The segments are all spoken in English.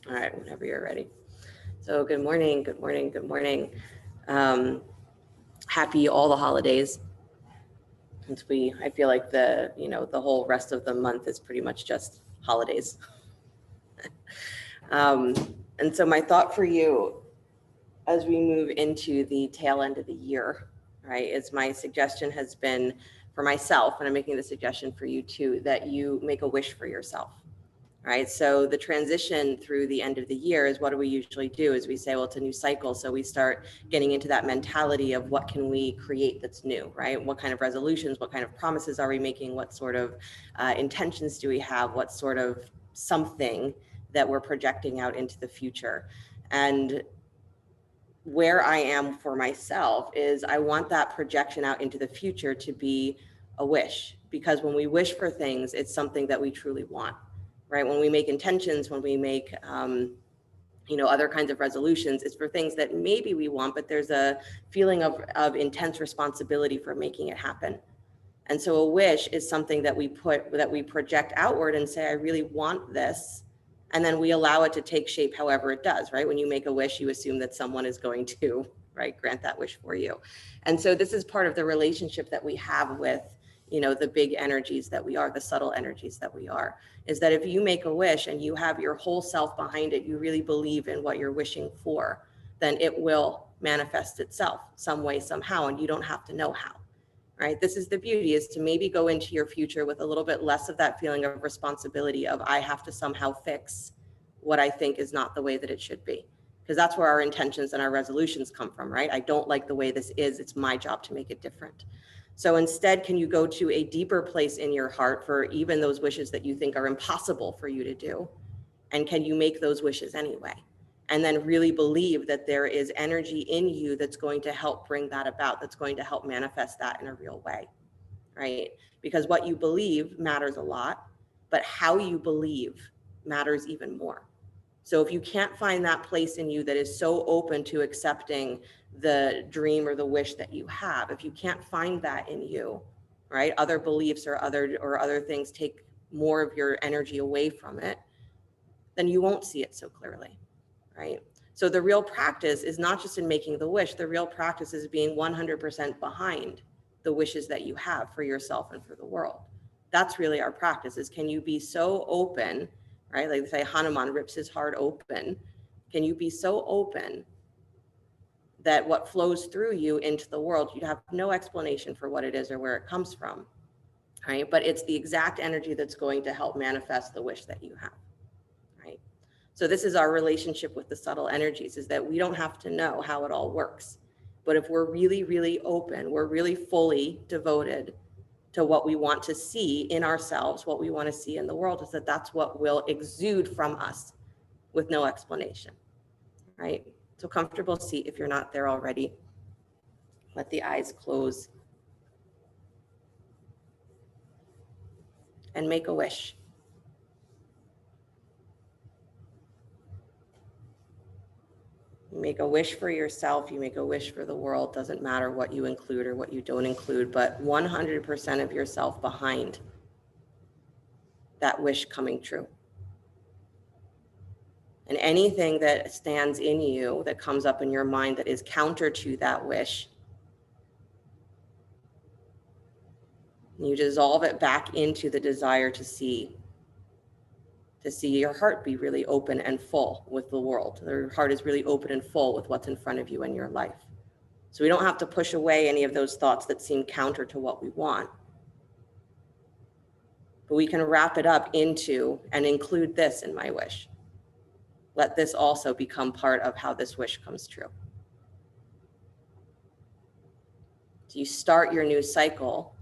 All right, whenever you're ready. So good morning, good morning, good morning. Happy all the holidays. Since I feel like the whole rest of the month is pretty much just holidays. Um, and so my thought for you as we move into the tail end of the year, right, is my suggestion has been for myself, and I'm making the suggestion for you too, that you make a wish for yourself. Right. So the transition through the end of the year is what do we usually do is we say, well, it's a new cycle. So we start getting into that mentality of what can we create that's new, right? What kind of resolutions, what kind of promises are we making? What sort of intentions do we have? What sort of something that we're projecting out into the future? And where I am for myself is I want that projection out into the future to be a wish, because when we wish for things, it's something that we truly want, right? When we make intentions, when we make, other kinds of resolutions, it's for things that maybe we want, but there's a feeling of intense responsibility for making it happen. And so a wish is something that we project outward and say, I really want this. And then we allow it to take shape however it does, right? When you make a wish, you assume that someone is going to, right, grant that wish for you. And so this is part of the relationship that we have with, the big energies that we are, the subtle energies that we are, is that if you make a wish and you have your whole self behind it, you really believe in what you're wishing for, then it will manifest itself some way, somehow, and you don't have to know how. Right? This is the beauty, is to maybe go into your future with a little bit less of that feeling of responsibility of I have to somehow fix what I think is not the way that it should be. Because that's where our intentions and our resolutions come from, right? I don't like the way this is. It's my job to make it different. So instead, can you go to a deeper place in your heart for even those wishes that you think are impossible for you to do? And can you make those wishes anyway? And then really believe that there is energy in you that's going to help bring that about, that's going to help manifest that in a real way, right? Because what you believe matters a lot, but how you believe matters even more. So if you can't find that place in you that is so open to accepting the dream or the wish that you have, if you can't find that in you, right, other beliefs or other things take more of your energy away from it, then you won't see it so clearly. Right? So the real practice is not just in making the wish, the real practice is being 100% behind the wishes that you have for yourself and for the world. That's really our practice, is can you be so open, right? Like they say, Hanuman rips his heart open. Can you be so open that what flows through you into the world, you have no explanation for what it is or where it comes from, right? But it's the exact energy that's going to help manifest the wish that you have. So this is our relationship with the subtle energies, is that we don't have to know how it all works. But if we're really, really open, we're really fully devoted to what we want to see in ourselves, what we want to see in the world, is that that's what will exude from us with no explanation, right? So comfortable seat if you're not there already. Let the eyes close and make a wish. You make a wish for yourself, you make a wish for the world, doesn't matter what you include or what you don't include, but 100% of yourself behind that wish coming true. And anything that stands in you, that comes up in your mind that is counter to that wish, you dissolve it back into the desire to see your heart be really open and full with the world. Your heart is really open and full with what's in front of you in your life. So we don't have to push away any of those thoughts that seem counter to what we want. But we can wrap it up into and include this in my wish. Let this also become part of how this wish comes true. So you start your new cycle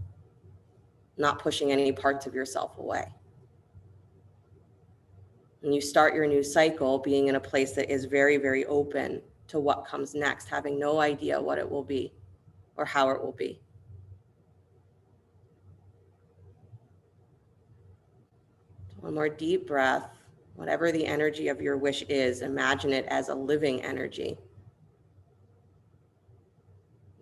not pushing any parts of yourself away. And you start your new cycle being in a place that is very, very open to what comes next, having no idea what it will be or how it will be. One more deep breath. Whatever the energy of your wish is, imagine it as a living energy.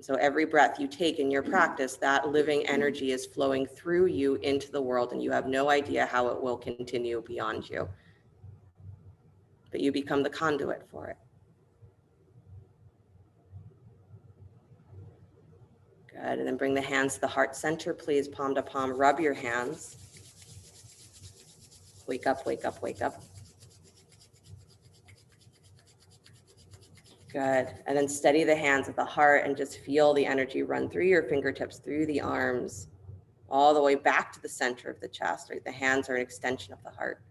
So every breath you take in your practice, that living energy is flowing through you into the world, and you have no idea how it will continue beyond you. but you become the conduit for it. Good, and then bring the hands to the heart center, please, palm to palm, rub your hands. Wake up, wake up, wake up. Good, and then steady the hands at the heart and just feel the energy run through your fingertips, through the arms, all the way back to the center of the chest, right? The hands are an extension of the heart.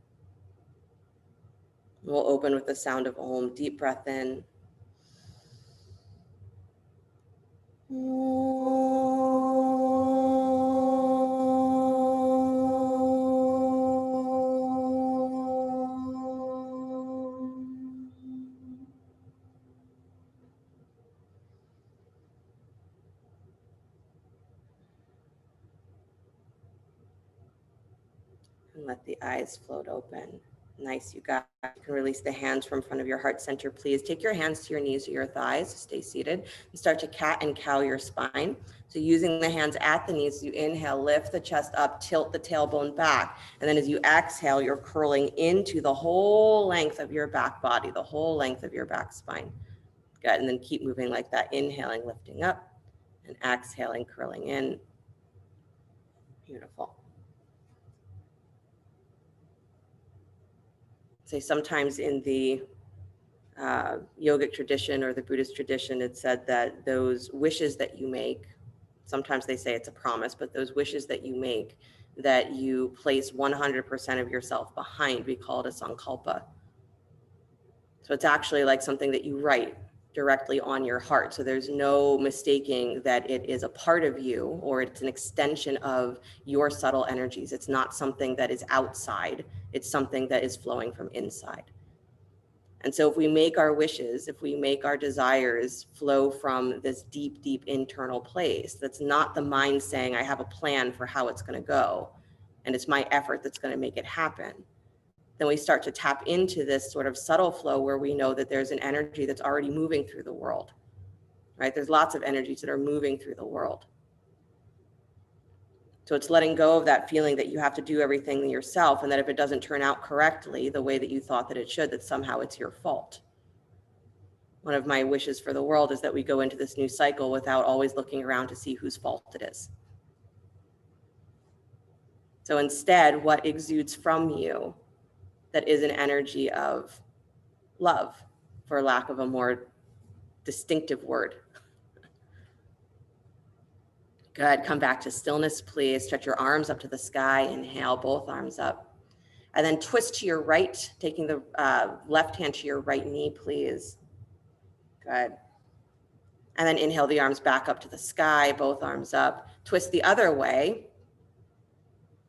We'll open with the sound of Om. Deep breath in. And let the eyes float open. Nice, you got it. You can release the hands from front of your heart center, please. Take your hands to your knees or your thighs, stay seated, and start to cat and cow your spine. So using the hands at the knees, you inhale, lift the chest up, tilt the tailbone back. And then as you exhale, you're curling into the whole length of your back body, the whole length of your back spine. Good, and then keep moving like that, inhaling, lifting up, and exhaling, curling in. Beautiful. Say sometimes in the yogic tradition or the Buddhist tradition, it said that those wishes that you make, sometimes they say it's a promise, but those wishes that you make, that you place 100% of yourself behind, we call it a Sankalpa. So it's actually like something that you write directly on your heart. So there's no mistaking that it is a part of you or it's an extension of your subtle energies. It's not something that is outside. It's something that is flowing from inside. And so if we make our wishes, if we make our desires flow from this deep, deep internal place, that's not the mind saying, I have a plan for how it's going to go, and it's my effort that's going to make it happen, then we start to tap into this sort of subtle flow where we know that there's an energy that's already moving through the world, right? There's lots of energies that are moving through the world. So it's letting go of that feeling that you have to do everything yourself, and that if it doesn't turn out correctly the way that you thought that it should, that somehow it's your fault. One of my wishes for the world is that we go into this new cycle without always looking around to see whose fault it is. So instead, what exudes from you that is an energy of love, for lack of a more distinctive word. Good, come back to stillness, please. Stretch your arms up to the sky, inhale, both arms up. And then twist to your right, taking the left hand to your right knee, please. Good. And then inhale the arms back up to the sky, both arms up. Twist the other way.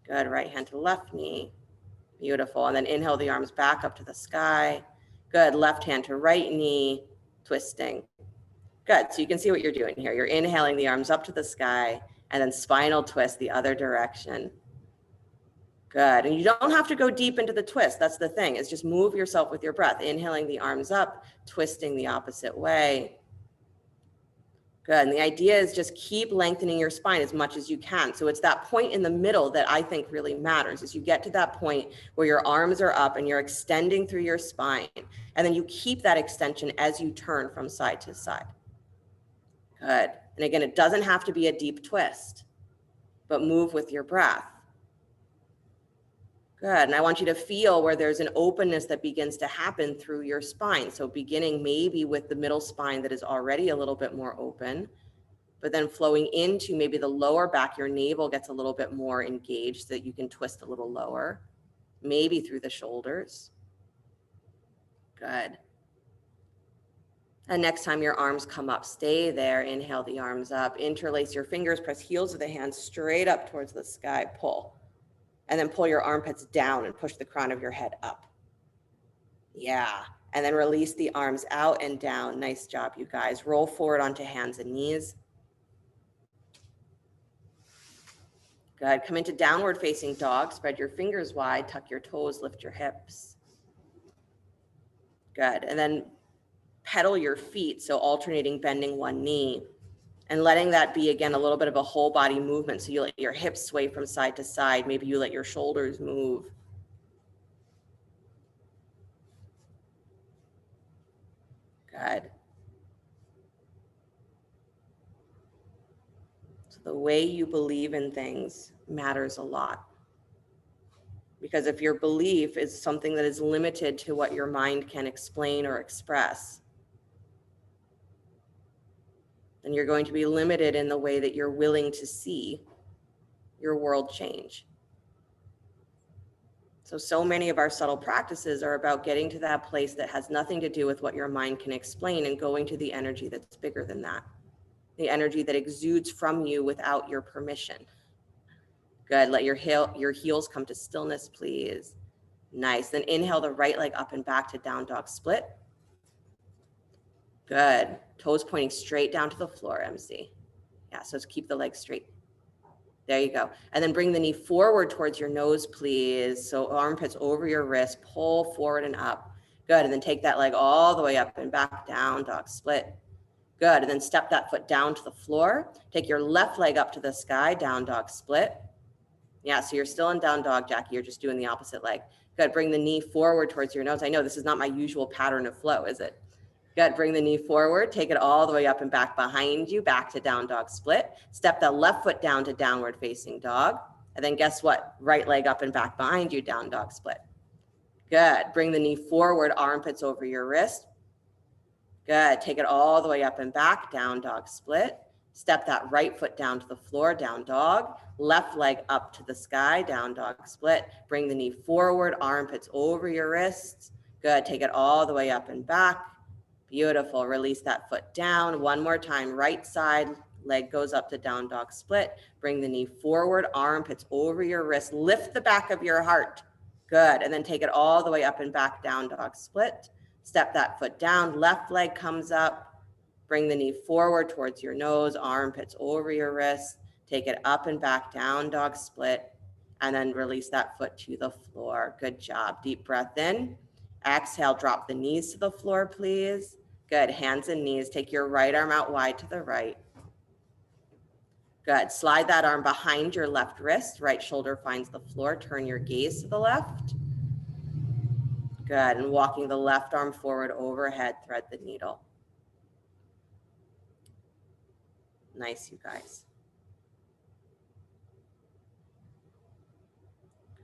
Good, right hand to the left knee. Beautiful. And then inhale the arms back up to the sky. Good, left hand to right knee, twisting. Good, so you can see what you're doing here. You're inhaling the arms up to the sky and then spinal twist the other direction. Good, and you don't have to go deep into the twist. That's the thing, is just move yourself with your breath. Inhaling the arms up, twisting the opposite way. Good, and the idea is just keep lengthening your spine as much as you can. So it's that point in the middle that I think really matters, is you get to that point where your arms are up and you're extending through your spine. And then you keep that extension as you turn from side to side. Good. And again, it doesn't have to be a deep twist, but move with your breath. Good. And I want you to feel where there's an openness that begins to happen through your spine. So beginning maybe with the middle spine that is already a little bit more open, but then flowing into maybe the lower back, your navel gets a little bit more engaged so that you can twist a little lower, maybe through the shoulders. Good. And next time your arms come up, stay there. Inhale the arms up, interlace your fingers, press heels of the hands straight up towards the sky, pull. And then pull your armpits down and push the crown of your head up. Yeah. And then release the arms out and down. Nice job, you guys. Roll forward onto hands and knees. Good. Come into downward facing dog. Spread your fingers wide, tuck your toes, lift your hips. Good. And then pedal your feet, so alternating bending one knee and letting that be, again, a little bit of a whole body movement. So you let your hips sway from side to side. Maybe you let your shoulders move. Good. So the way you believe in things matters a lot. Because if your belief is something that is limited to what your mind can explain or express, then you're going to be limited in the way that you're willing to see your world change. So many of our subtle practices are about getting to that place that has nothing to do with what your mind can explain and going to the energy that's bigger than that, the energy that exudes from you without your permission. Good. Let your heels come to stillness, please. Nice. Then inhale the right leg up and back to down dog split. Good. Toes pointing straight down to the floor, MC. Yeah, so keep the legs straight. There you go. And then bring the knee forward towards your nose, please. So armpits over your wrist, pull forward and up. Good. And then take that leg all the way up and back, down dog split. Good. And then step that foot down to the floor. Take your left leg up to the sky, down dog split. Yeah, so you're still in down dog, Jackie. You're just doing the opposite leg. Good. Bring the knee forward towards your nose. I know this is not my usual pattern of flow, is it? Good. Bring the knee forward. Take it all the way up and back behind you, back to down dog split. Step the left foot down to downward facing dog. And then guess what? Right leg up and back behind you, down dog split. Good. Bring the knee forward, armpits over your wrist. Good. Take it all the way up and back, down dog split. Step that right foot down to the floor, down dog. Left leg up to the sky, down dog split. Bring the knee forward, armpits over your wrists. Good. Take it all the way up and back. Beautiful. Release that foot down. One more time. Right side leg goes up to down dog split. Bring the knee forward, armpits over your wrist. Lift the back of your heart. Good. And then take it all the way up and back, down dog split. Step that foot down. Left leg comes up. Bring the knee forward towards your nose, armpits over your wrist. Take it up and back, down dog split. And then release that foot to the floor. Good job. Deep breath in. Exhale, drop the knees to the floor, please. Good. Hands and knees. Take your right arm out wide to the right. Good. Slide that arm behind your left wrist. Right shoulder finds the floor. Turn your gaze to the left. Good. And walking the left arm forward overhead, thread the needle. Nice, you guys.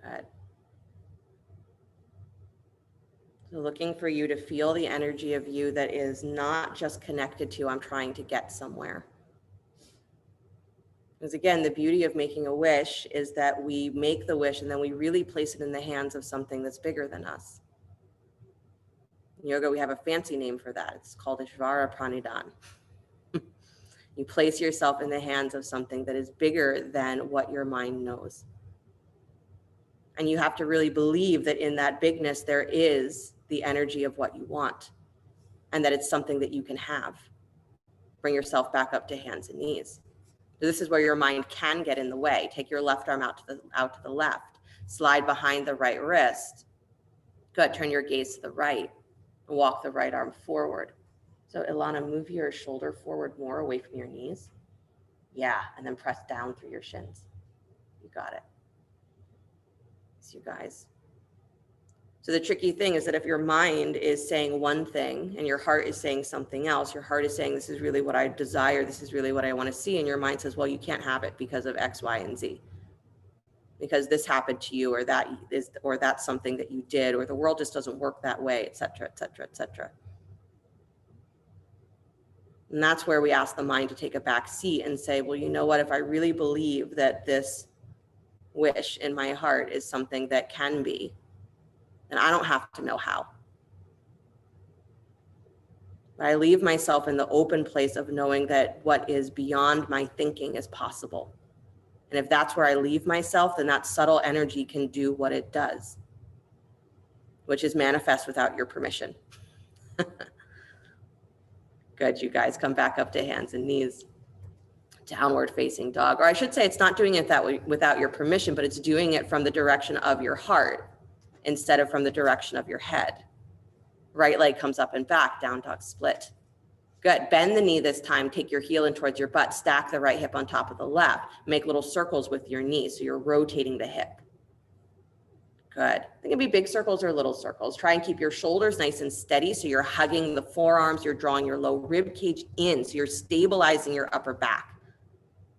Good. So looking for you to feel the energy of you that is not just connected to, I'm trying to get somewhere. Because again, the beauty of making a wish is that we make the wish and then we really place it in the hands of something that's bigger than us. In yoga, we have a fancy name for that. It's called Ishvara Pranidhan. You place yourself in the hands of something that is bigger than what your mind knows. And you have to really believe that in that bigness, there is the energy of what you want and that it's something that you can have. Bring yourself back up to hands and knees. So this is where your mind can get in the way. Take your left arm out to the left. Slide behind the right wrist. Good. Turn your gaze to the right. Walk the right arm forward. So Ilana, move your shoulder forward more away from your knees. Yeah, and then press down through your shins. You got it. So you guys. So the tricky thing is that if your mind is saying one thing and your heart is saying something else, your heart is saying, this is really what I desire, this is really what I want to see, and your mind says, well, you can't have it because of X, Y, and Z. Because this happened to you, or that's something that you did, or the world just doesn't work that way, et cetera, et cetera, et cetera. And that's where we ask the mind to take a back seat and say, well, you know what, if I really believe that this wish in my heart is something that can be, then I don't have to know how. But I leave myself in the open place of knowing that what is beyond my thinking is possible. And if that's where I leave myself, then that subtle energy can do what it does, which is manifest without your permission. Good, you guys, come back up to hands and knees. Downward facing dog, or I should say it's not doing it that way without your permission, but it's doing it from the direction of your heart instead of from the direction of your head. Right leg comes up and back, down dog split. Good. Bend the knee this time. Take your heel in towards your butt. Stack the right hip on top of the left. Make little circles with your knee so you're rotating the hip. Good. They can be big circles or little circles. Try and keep your shoulders nice and steady. So you're hugging the forearms, you're drawing your low rib cage in. So you're stabilizing your upper back.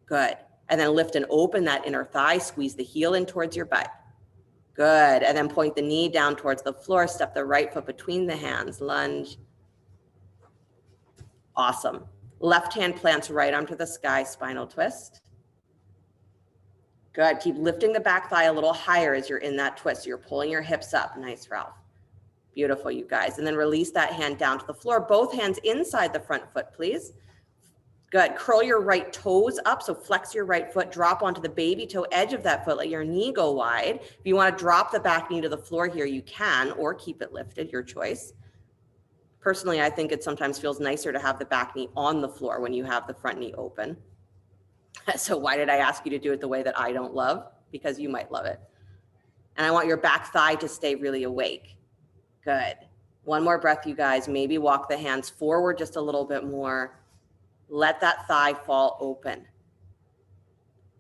Good. And then lift and open that inner thigh, squeeze the heel in towards your butt. Good. And then point the knee down towards the floor, step the right foot between the hands, lunge. Awesome. Left hand plants right arm to the sky, spinal twist. Good. Keep lifting the back thigh a little higher as you're in that twist. So you're pulling your hips up. Nice, Ralph. Beautiful, you guys. And then release that hand down to the floor. Both hands inside the front foot, please. Good. Curl your right toes up. So flex your right foot, drop onto the baby toe edge of that foot. Let your knee go wide. If you want to drop the back knee to the floor here, you can, or keep it lifted, your choice. Personally, I think it sometimes feels nicer to have the back knee on the floor when you have the front knee open. So why did I ask you to do it the way that I don't love? Because you might love it. And I want your back thigh to stay really awake. Good. One more breath, you guys. Maybe walk the hands forward just a little bit more. Let that thigh fall open.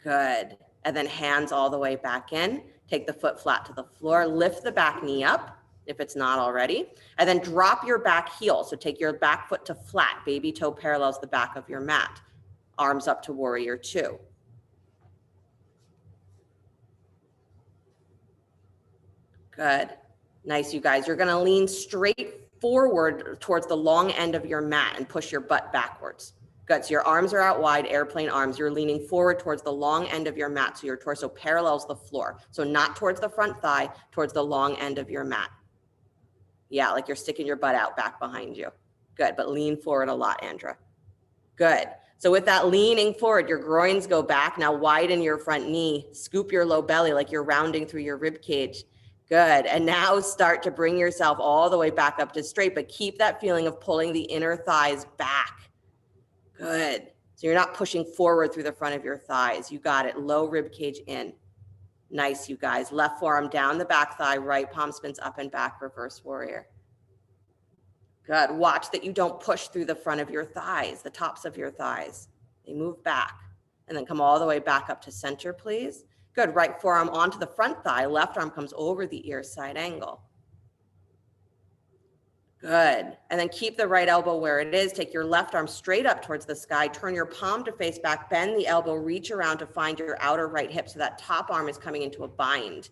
Good. And then hands all the way back in. Take the foot flat to the floor. Lift the back knee up if it's not already. And then drop your back heel. So take your back foot to flat. Baby toe parallels the back of your mat. Arms up to warrior two. Good. Nice, you guys. You're going to lean straight forward towards the long end of your mat and push your butt backwards. Good. So your arms are out wide, airplane arms. You're leaning forward towards the long end of your mat. So your torso parallels the floor. So not towards the front thigh, towards the long end of your mat. Yeah, like you're sticking your butt out back behind you. Good. But lean forward a lot, Andra. Good. So with that leaning forward, your groins go back. Now widen your front knee, scoop your low belly like you're rounding through your rib cage. Good. And now start to bring yourself all the way back up to straight, but keep that feeling of pulling the inner thighs back. Good. So you're not pushing forward through the front of your thighs. You got it. Low rib cage in. Nice, you guys. Left forearm down the back thigh, right palm spins up and back, reverse warrior. Good. Watch that you don't push through the front of your thighs, the tops of your thighs. They move back. And then come all the way back up to center, please. Good. Right forearm onto the front thigh. Left arm comes over the ear, side angle. Good. And then keep the right elbow where it is. Take your left arm straight up towards the sky. Turn your palm to face back. Bend the elbow. Reach around to find your outer right hip so that top arm is coming into a bind.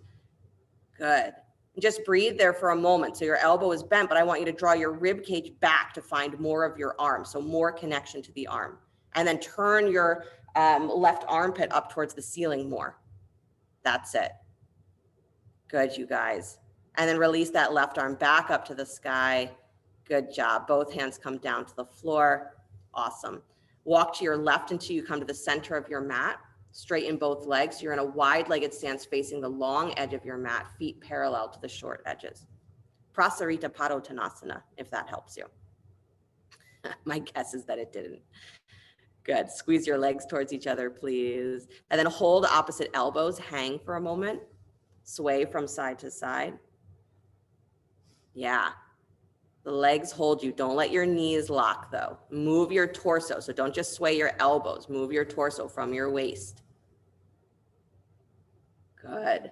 Good. Just breathe there for a moment. So your elbow is bent, but I want you to draw your rib cage back to find more of your arm. So more connection to the arm. And then turn your left armpit up towards the ceiling more. That's it. Good, you guys. And then release that left arm back up to the sky. Good job. Both hands come down to the floor. Awesome. Walk to your left until you come to the center of your mat. Straighten both legs. You're in a wide-legged stance facing the long edge of your mat, feet parallel to the short edges. Prasarita Padottanasana, if that helps you. My guess is that it didn't. Good. Squeeze your legs towards each other, please. And then hold opposite elbows. Hang for a moment. Sway from side to side. Yeah. The legs hold you. Don't let your knees lock, though. Move your torso. So don't just sway your elbows. Move your torso from your waist. Good.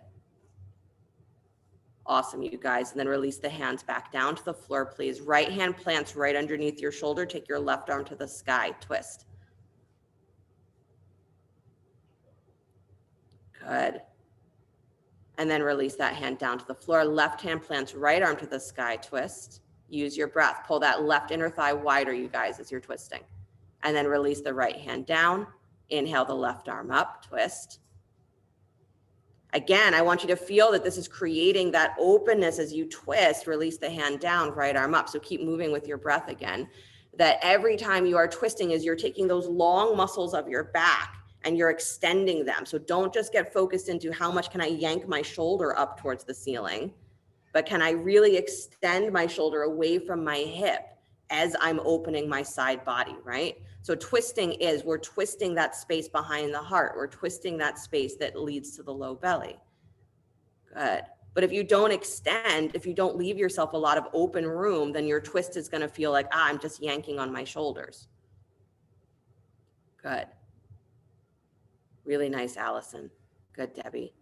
Awesome, you guys. And then release the hands back down to the floor, please. Right hand plants right underneath your shoulder. Take your left arm to the sky. Twist. Good. And then release that hand down to the floor. Left hand plants right arm to the sky. Twist. Use your breath. Pull that left inner thigh wider, you guys, as you're twisting. And then release the right hand down. Inhale the left arm up. Twist. Again, I want you to feel that this is creating that openness as you twist. Release the hand down, right arm up. So keep moving with your breath again. That every time you are twisting is you're taking those long muscles of your back and you're extending them. So don't just get focused into how much can I yank my shoulder up towards the ceiling, but can I really extend my shoulder away from my hip as I'm opening my side body, right? So twisting is, we're twisting that space behind the heart. We're twisting that space that leads to the low belly. Good. But if you don't extend, if you don't leave yourself a lot of open room, then your twist is going to feel like, I'm just yanking on my shoulders. Good. Really nice, Allison. Good, Debbie.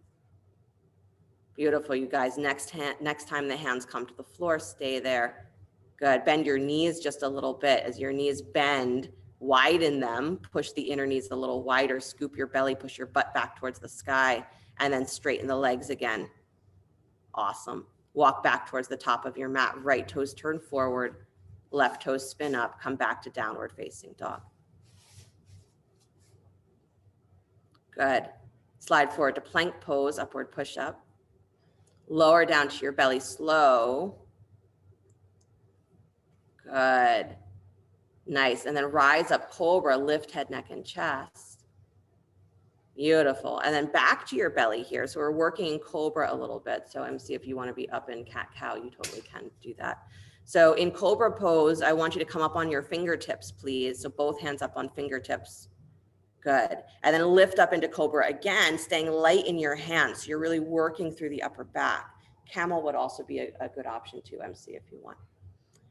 Beautiful, you guys. Next time the hands come to the floor, stay there. Good. Bend your knees just a little bit. As your knees bend, widen them, push the inner knees a little wider, scoop your belly, push your butt back towards the sky, and then straighten the legs again. Awesome. Walk back towards the top of your mat. Right toes turn forward, left toes spin up, come back to downward facing dog. Good. Slide forward to plank pose, upward push up. Lower down to your belly slow. Good. Nice. And then rise up, cobra, lift head, neck, and chest. Beautiful. And then back to your belly here. So we're working cobra a little bit. So MC, if you want to be up in cat cow, you totally can do that. So in cobra pose, I want you to come up on your fingertips, please. So both hands up on fingertips. Good. And then lift up into cobra again, staying light in your hands. So you're really working through the upper back. Camel would also be a good option too, MC, if you want.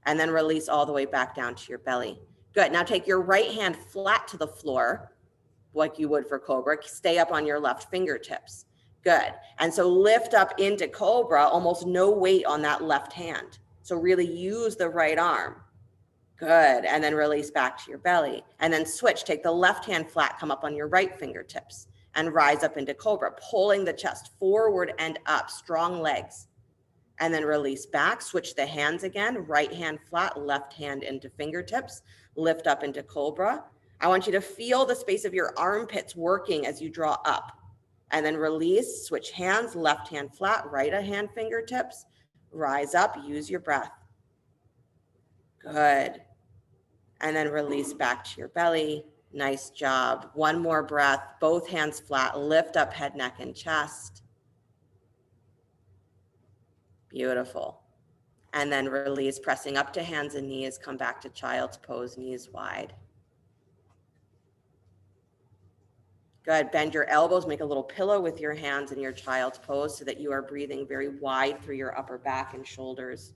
And then release all the way back down to your belly. Good. Now take your right hand flat to the floor, like you would for cobra. Stay up on your left fingertips. Good. And so lift up into cobra, almost no weight on that left hand. So really use the right arm. Good. And then release back to your belly. And then switch. Take the left hand flat, come up on your right fingertips and rise up into cobra, pulling the chest forward and up, strong legs. And then release back, switch the hands again, right hand flat, left hand into fingertips, lift up into cobra. I want you to feel the space of your armpits working as you draw up. And then release, switch hands, left hand flat, right hand fingertips, rise up, use your breath. Good. And then release back to your belly. Nice job. One more breath, both hands flat, lift up head, neck, and chest. Beautiful. And then release, pressing up to hands and knees, come back to child's pose, knees wide. Good, bend your elbows, make a little pillow with your hands in your child's pose so that you are breathing very wide through your upper back and shoulders.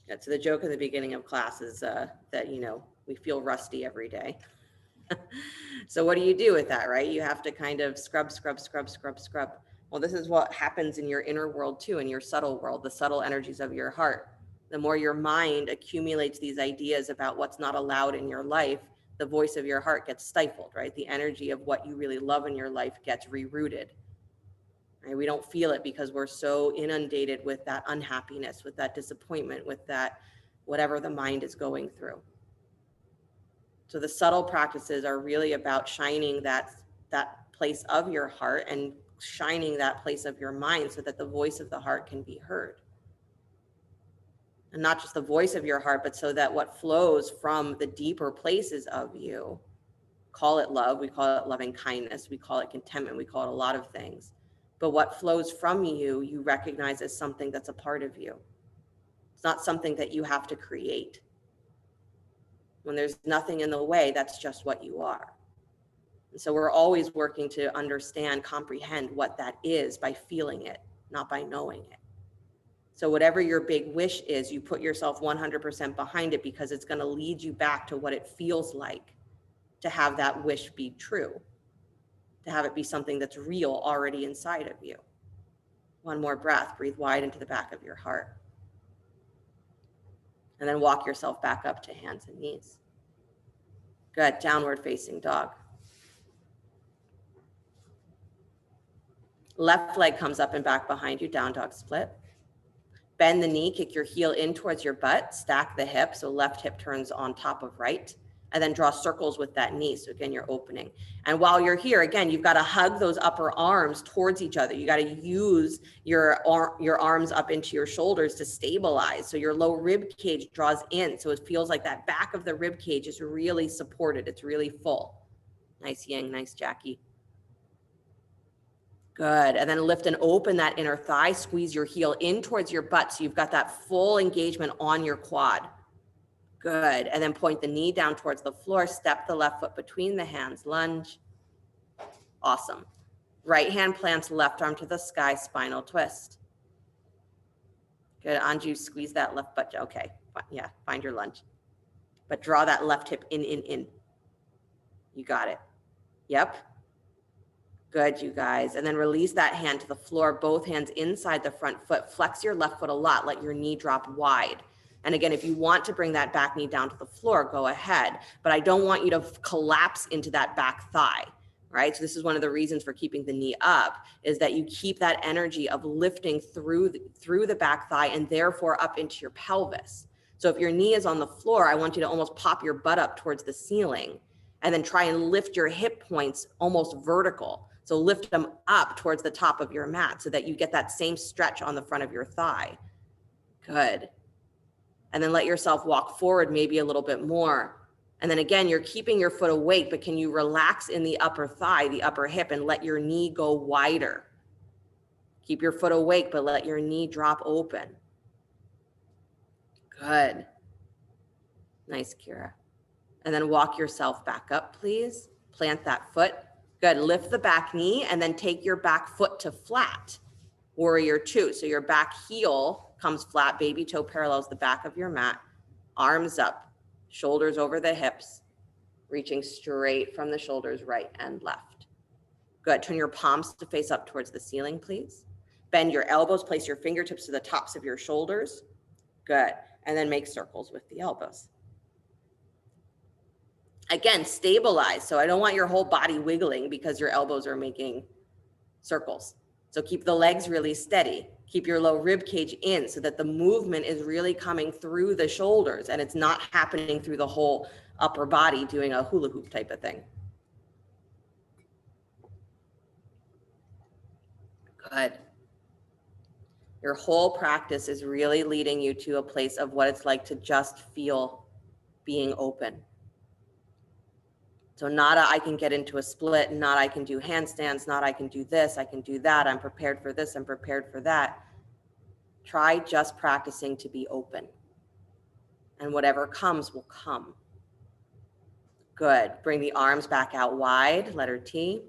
Good, so the joke at the beginning of class is that, we feel rusty every day. So what do you do with that, right? You have to kind of scrub. Well, this is what happens in your inner world too, in your subtle world, the subtle energies of your heart. The more your mind accumulates these ideas about what's not allowed in your life, the voice of your heart gets stifled, right? The energy of what you really love in your life gets rerouted. Right? We don't feel it because we're so inundated with that unhappiness, with that disappointment, with that whatever the mind is going through. So the subtle practices are really about shining that place of your heart and shining that place of your mind so that the voice of the heart can be heard. And not just the voice of your heart, but so that what flows from the deeper places of you, call it love, we call it loving kindness, we call it contentment, we call it a lot of things. But what flows from you, you recognize as something that's a part of you. It's not something that you have to create. When there's nothing in the way, that's just what you are. And so we're always working to understand, comprehend what that is by feeling it, not by knowing it. So whatever your big wish is, you put yourself 100% behind it because it's going to lead you back to what it feels like to have that wish be true, to have it be something that's real already inside of you. One more breath, breathe wide into the back of your heart. And then walk yourself back up to hands and knees. Good, downward facing dog. Left leg comes up and back behind you, down dog split. Bend the knee, kick your heel in towards your butt, stack the hip, so left hip turns on top of right, and then draw circles with that knee. So again, you're opening. And while you're here, again, you've got to hug those upper arms towards each other. You got to use your arms up into your shoulders to stabilize. So your low rib cage draws in. So it feels like that back of the rib cage is really supported. It's really full. Nice Yang, nice Jackie. Good. And then lift and open that inner thigh, squeeze your heel in towards your butt. So you've got that full engagement on your quad. Good. And then point the knee down towards the floor, step the left foot between the hands, lunge. Awesome. Right hand plants left arm to the sky, spinal twist. Good. Anju, squeeze that left butt. Okay. Yeah. Find your lunge. But draw that left hip in. You got it. Yep. Good, you guys. And then release that hand to the floor, both hands inside the front foot. Flex your left foot a lot. Let your knee drop wide. And again, if you want to bring that back knee down to the floor, go ahead. But I don't want you to collapse into that back thigh, right? So this is one of the reasons for keeping the knee up, is that you keep that energy of lifting through the back thigh and therefore up into your pelvis. So if your knee is on the floor, I want you to almost pop your butt up towards the ceiling and then try and lift your hip points almost vertical. So lift them up towards the top of your mat so that you get that same stretch on the front of your thigh. Good. And then let yourself walk forward maybe a little bit more. And then again, you're keeping your foot awake, but can you relax in the upper thigh, the upper hip, and let your knee go wider? Keep your foot awake, but let your knee drop open. Good. Nice, Kira. And then walk yourself back up, please. Plant that foot. Good. Lift the back knee and then take your back foot to flat. Warrior two. So your back heel comes flat. Baby toe parallels the back of your mat. Arms up. Shoulders over the hips. Reaching straight from the shoulders, right and left. Good. Turn your palms to face up towards the ceiling, please. Bend your elbows. Place your fingertips to the tops of your shoulders. Good. And then make circles with the elbows. Again, stabilize. So I don't want your whole body wiggling because your elbows are making circles. So keep the legs really steady. Keep your low rib cage in so that the movement is really coming through the shoulders and it's not happening through the whole upper body doing a hula hoop type of thing. Good. Your whole practice is really leading you to a place of what it's like to just feel being open. So not I can get into a split, not I can do handstands, not I can do this, I can do that, I'm prepared for this, I'm prepared for that. Try just practicing to be open. And whatever comes will come. Good. Bring the arms back out wide, letter T.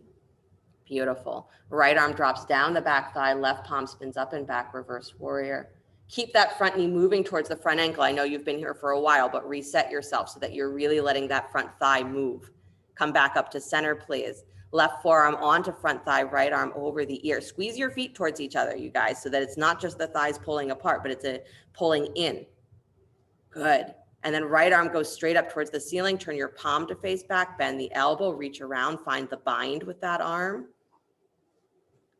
Beautiful. Right arm drops down the back thigh, left palm spins up and back, reverse warrior. Keep that front knee moving towards the front ankle. I know you've been here for a while, but reset yourself so that you're really letting that front thigh move. Come back up to center, please. Left forearm onto front thigh, right arm over the ear. Squeeze your feet towards each other, you guys, so that it's not just the thighs pulling apart, but it's a pulling in. Good. And then right arm goes straight up towards the ceiling. Turn your palm to face back, bend the elbow, reach around, find the bind with that arm.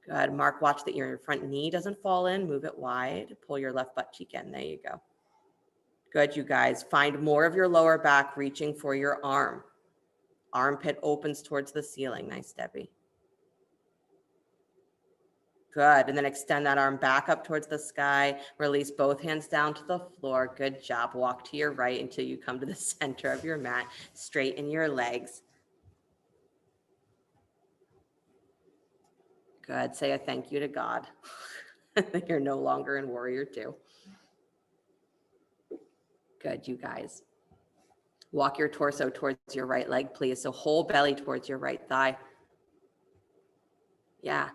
Good. Mark, watch that your front knee doesn't fall in. Move it wide. Pull your left butt cheek in. There you go. Good, you guys. Find more of your lower back, reaching for your arm. Armpit opens towards the ceiling. Nice, Debbie. Good. And then extend that arm back up towards the sky. Release both hands down to the floor. Good job. Walk to your right until you come to the center of your mat. Straighten your legs. Good. Say a thank you to God. You're no longer in warrior two. Good, you guys. Walk your torso towards your right leg, please. So whole belly towards your right thigh. Yeah.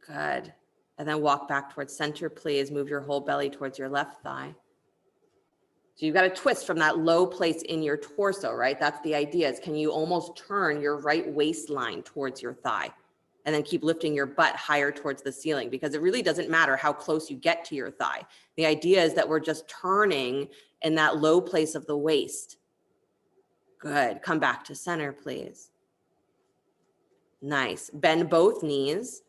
Good. And then walk back towards center, please. Move your whole belly towards your left thigh. So you've got to twist from that low place in your torso, right? That's the idea, is can you almost turn your right waistline towards your thigh? And then keep lifting your butt higher towards the ceiling, because it really doesn't matter how close you get to your thigh. The idea is that we're just turning in that low place of the waist. Good. Come back to center, please. Nice. Bend both knees.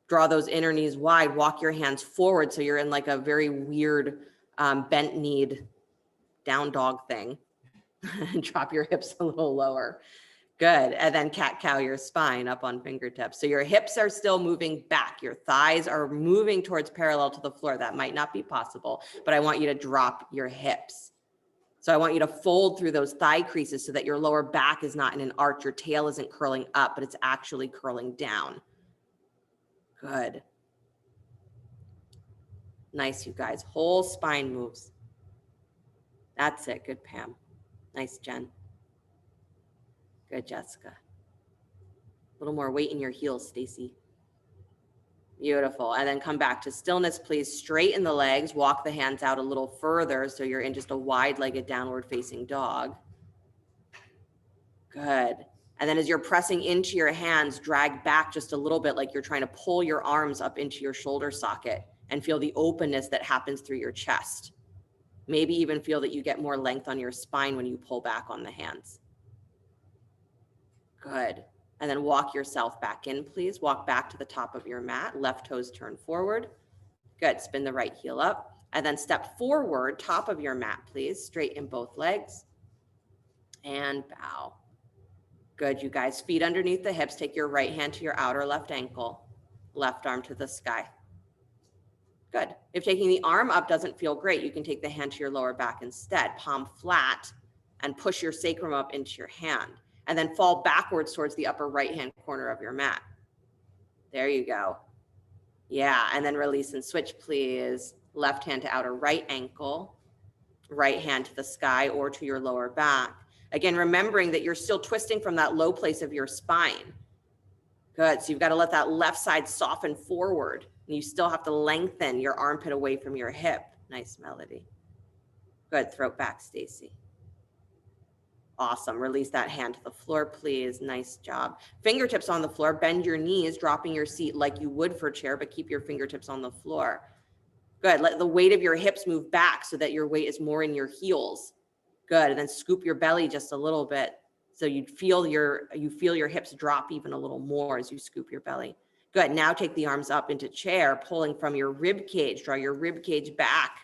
Draw those inner knees wide. Walk your hands forward so you're in like a very weird bent kneed down dog thing. Drop your hips a little lower. Good. And then cat cow your spine up on fingertips. So your hips are still moving back. Your thighs are moving towards parallel to the floor. That might not be possible, but I want you to drop your hips. So I want you to fold through those thigh creases so that your lower back is not in an arch. Your tail isn't curling up, but it's actually curling down. Good. Nice, you guys. Whole spine moves. That's it. Good, Pam. Nice, Jen. Good, Jessica. A little more weight in your heels, Stacy. Beautiful. And then come back to stillness, please. Straighten the legs. Walk the hands out a little further so you're in just a wide-legged downward facing dog. Good. And then as you're pressing into your hands, drag back just a little bit, like you're trying to pull your arms up into your shoulder socket and feel the openness that happens through your chest. Maybe even feel that you get more length on your spine when you pull back on the hands. Good. And then walk yourself back in, please. Walk back to the top of your mat. Left toes turn forward. Good. Spin the right heel up. And then step forward, top of your mat, please. Straighten both legs. And bow. Good, you guys. Feet underneath the hips. Take your right hand to your outer left ankle. Left arm to the sky. Good. If taking the arm up doesn't feel great, you can take the hand to your lower back instead. Palm flat and push your sacrum up into your hand. And then fall backwards towards the upper right-hand corner of your mat. There you go. Yeah, and then release and switch, please. Left hand to outer right ankle. Right hand to the sky or to your lower back. Again, remembering that you're still twisting from that low place of your spine. Good, so you've got to let that left side soften forward. And you still have to lengthen your armpit away from your hip. Nice melody. Good, throat back, Stacy. Awesome, release that hand to the floor, please. Nice job. Fingertips on the floor, bend your knees, dropping your seat like you would for a chair, but keep your fingertips on the floor. Good, let the weight of your hips move back so that your weight is more in your heels. Good, and then scoop your belly just a little bit so you feel your hips drop even a little more as you scoop your belly. Good, now take the arms up into chair, pulling from your rib cage. Draw your rib cage back.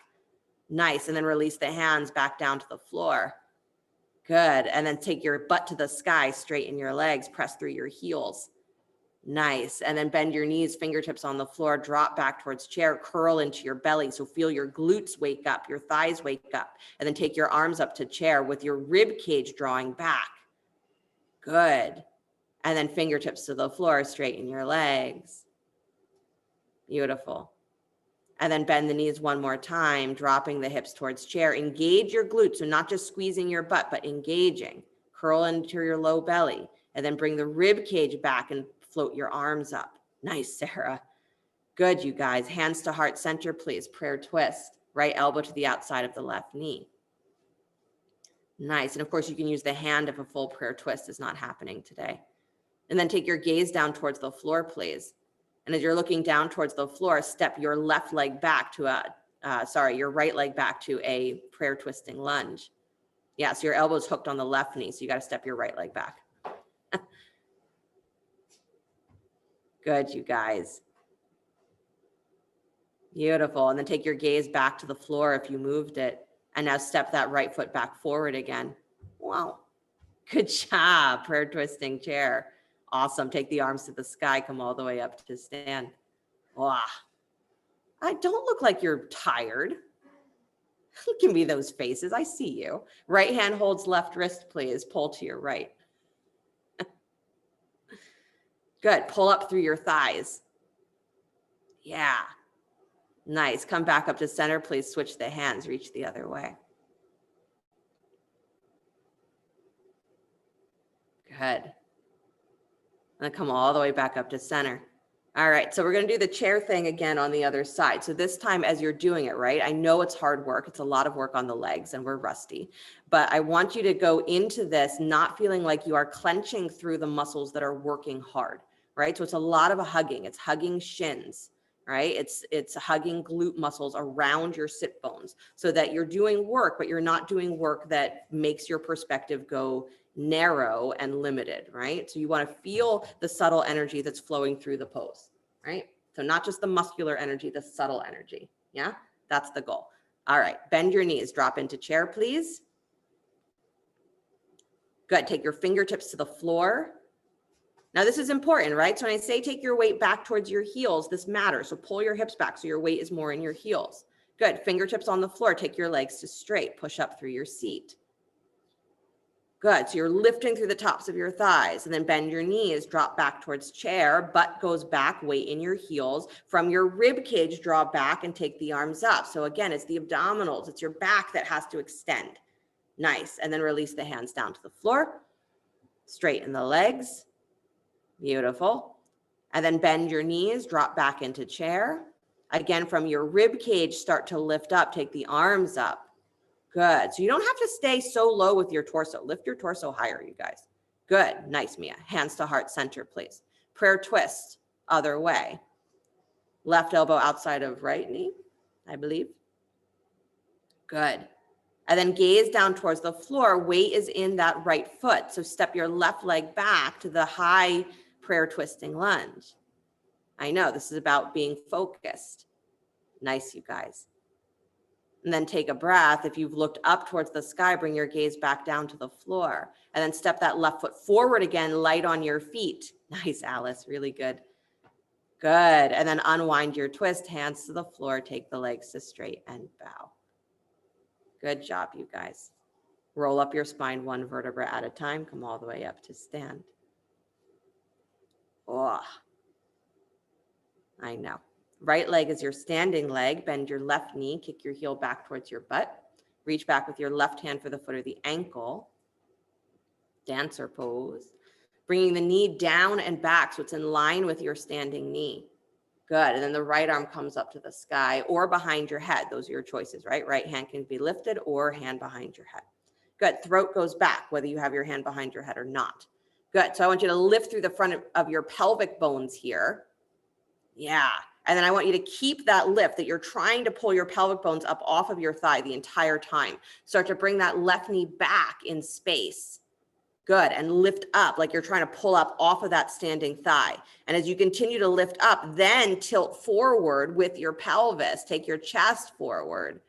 Nice, and then release the hands back down to the floor. Good, and then take your butt to the sky, straighten your legs, press through your heels. Nice, and then bend your knees, fingertips on the floor, drop back towards chair, curl into your belly. So feel your glutes wake up, your thighs wake up, and then take your arms up to chair with your rib cage drawing back. Good, and then fingertips to the floor, straighten your legs. Beautiful. And then bend the knees one more time, dropping the hips towards chair. Engage your glutes, so not just squeezing your butt, but engaging. Curl into your low belly, and then bring the rib cage back and float your arms up. Nice, Sarah. Good, you guys. Hands to heart center, please. Prayer twist. Right elbow to the outside of the left knee. Nice. And of course, you can use the hand if a full prayer twist is not happening today. And then take your gaze down towards the floor, please. And as you're looking down towards the floor, step your left leg back to your right leg back to a prayer twisting lunge. Yeah, so your elbow's hooked on the left knee, so you got to step your right leg back. Good, you guys. Beautiful. And then take your gaze back to the floor if you moved it. And now step that right foot back forward again. Wow. Good job. Prayer twisting chair. Awesome. Take the arms to the sky. Come all the way up to stand. Wow. I don't look like you're tired. Give me those faces. I see you. Right hand holds left wrist, please. Pull to your right. Good. Pull up through your thighs. Yeah. Nice. Come back up to center, please. Switch the hands. Reach the other way. Good. And then come all the way back up to center. All right. So we're going to do the chair thing again on the other side. So this time as you're doing it, right? I know it's hard work. It's a lot of work on the legs and we're rusty, but I want you to go into this not feeling like you are clenching through the muscles that are working hard, right? So it's a lot of a hugging. It's hugging shins, right? It's hugging glute muscles around your sit bones so that you're doing work, but you're not doing work that makes your perspective go narrow and limited, right? So you want to feel the subtle energy that's flowing through the pose, right? So not just the muscular energy, the subtle energy. Yeah, that's the goal. All right, bend your knees, drop into chair, please. Good, take your fingertips to the floor. Now this is important, right? So when I say take your weight back towards your heels, this matters. So pull your hips back so your weight is more in your heels. Good, fingertips on the floor, take your legs to straight, push up through your seat. Good, so you're lifting through the tops of your thighs and then bend your knees, drop back towards chair, butt goes back, weight in your heels. From your rib cage, draw back and take the arms up. So again, it's the abdominals, it's your back that has to extend. Nice, and then release the hands down to the floor. Straighten the legs. Beautiful. And then bend your knees, drop back into chair. Again, from your rib cage, start to lift up, take the arms up. Good. So you don't have to stay so low with your torso. Lift your torso higher, you guys. Good. Nice, Mia. Hands to heart center, please. Prayer twist, other way. Left elbow outside of right knee, I believe. Good. And then gaze down towards the floor. Weight is in that right foot. So step your left leg back to the high prayer twisting lunge. I know this is about being focused. Nice, you guys. And then take a breath. If you've looked up towards the sky, bring your gaze back down to the floor. And then step that left foot forward again, light on your feet. Nice, Alice. Really good. Good. And then unwind your twist, hands to the floor, take the legs to straight and bow. Good job, you guys. Roll up your spine one vertebra at a time. Come all the way up to stand. Oh, I know. Right leg is your standing leg. Bend your left knee. Kick your heel back towards your butt. Reach back with your left hand for the foot or the ankle. Dancer pose. Bringing the knee down and back so it's in line with your standing knee. Good. And then the right arm comes up to the sky or behind your head. Those are your choices, right? Right hand can be lifted or hand behind your head. Good. Throat goes back, whether you have your hand behind your head or not. Good. So I want you to lift through the front of your pelvic bones here. Yeah. And then I want you to keep that lift that you're trying to pull your pelvic bones up off of your thigh the entire time. Start to bring that left knee back in space. Good. And lift up like you're trying to pull up off of that standing thigh. And as you continue to lift up, then tilt forward with your pelvis. Take your chest forward.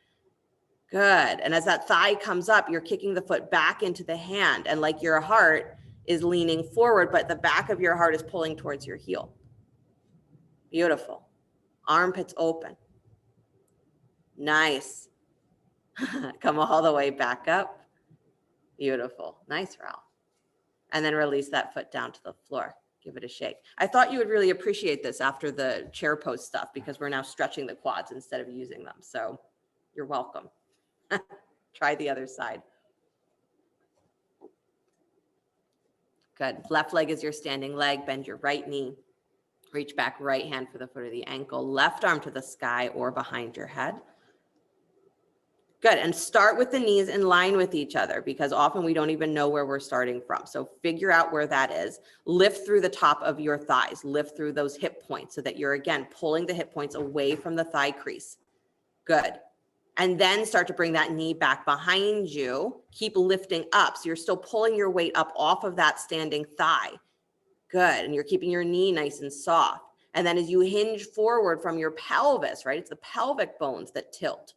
Good. And as that thigh comes up, you're kicking the foot back into the hand. And like your heart is leaning forward, but the back of your heart is pulling towards your heel. Beautiful. Armpits open. Nice. Come all the way back up. Beautiful. Nice, Ralph. And then release that foot down to the floor. Give it a shake. I thought you would really appreciate this after the chair pose stuff because we're now stretching the quads instead of using them. So you're welcome. Try the other side. Good. Left leg is your standing leg. Bend your right knee. Reach back, right hand for the foot or the ankle. Left arm to the sky or behind your head. Good. And start with the knees in line with each other because often we don't even know where we're starting from. So figure out where that is. Lift through the top of your thighs. Lift through those hip points so that you're, again, pulling the hip points away from the thigh crease. Good. And then start to bring that knee back behind you. Keep lifting up. So you're still pulling your weight up off of that standing thigh. Good. And you're keeping your knee nice and soft. And then as you hinge forward from your pelvis, right? It's the pelvic bones that tilt.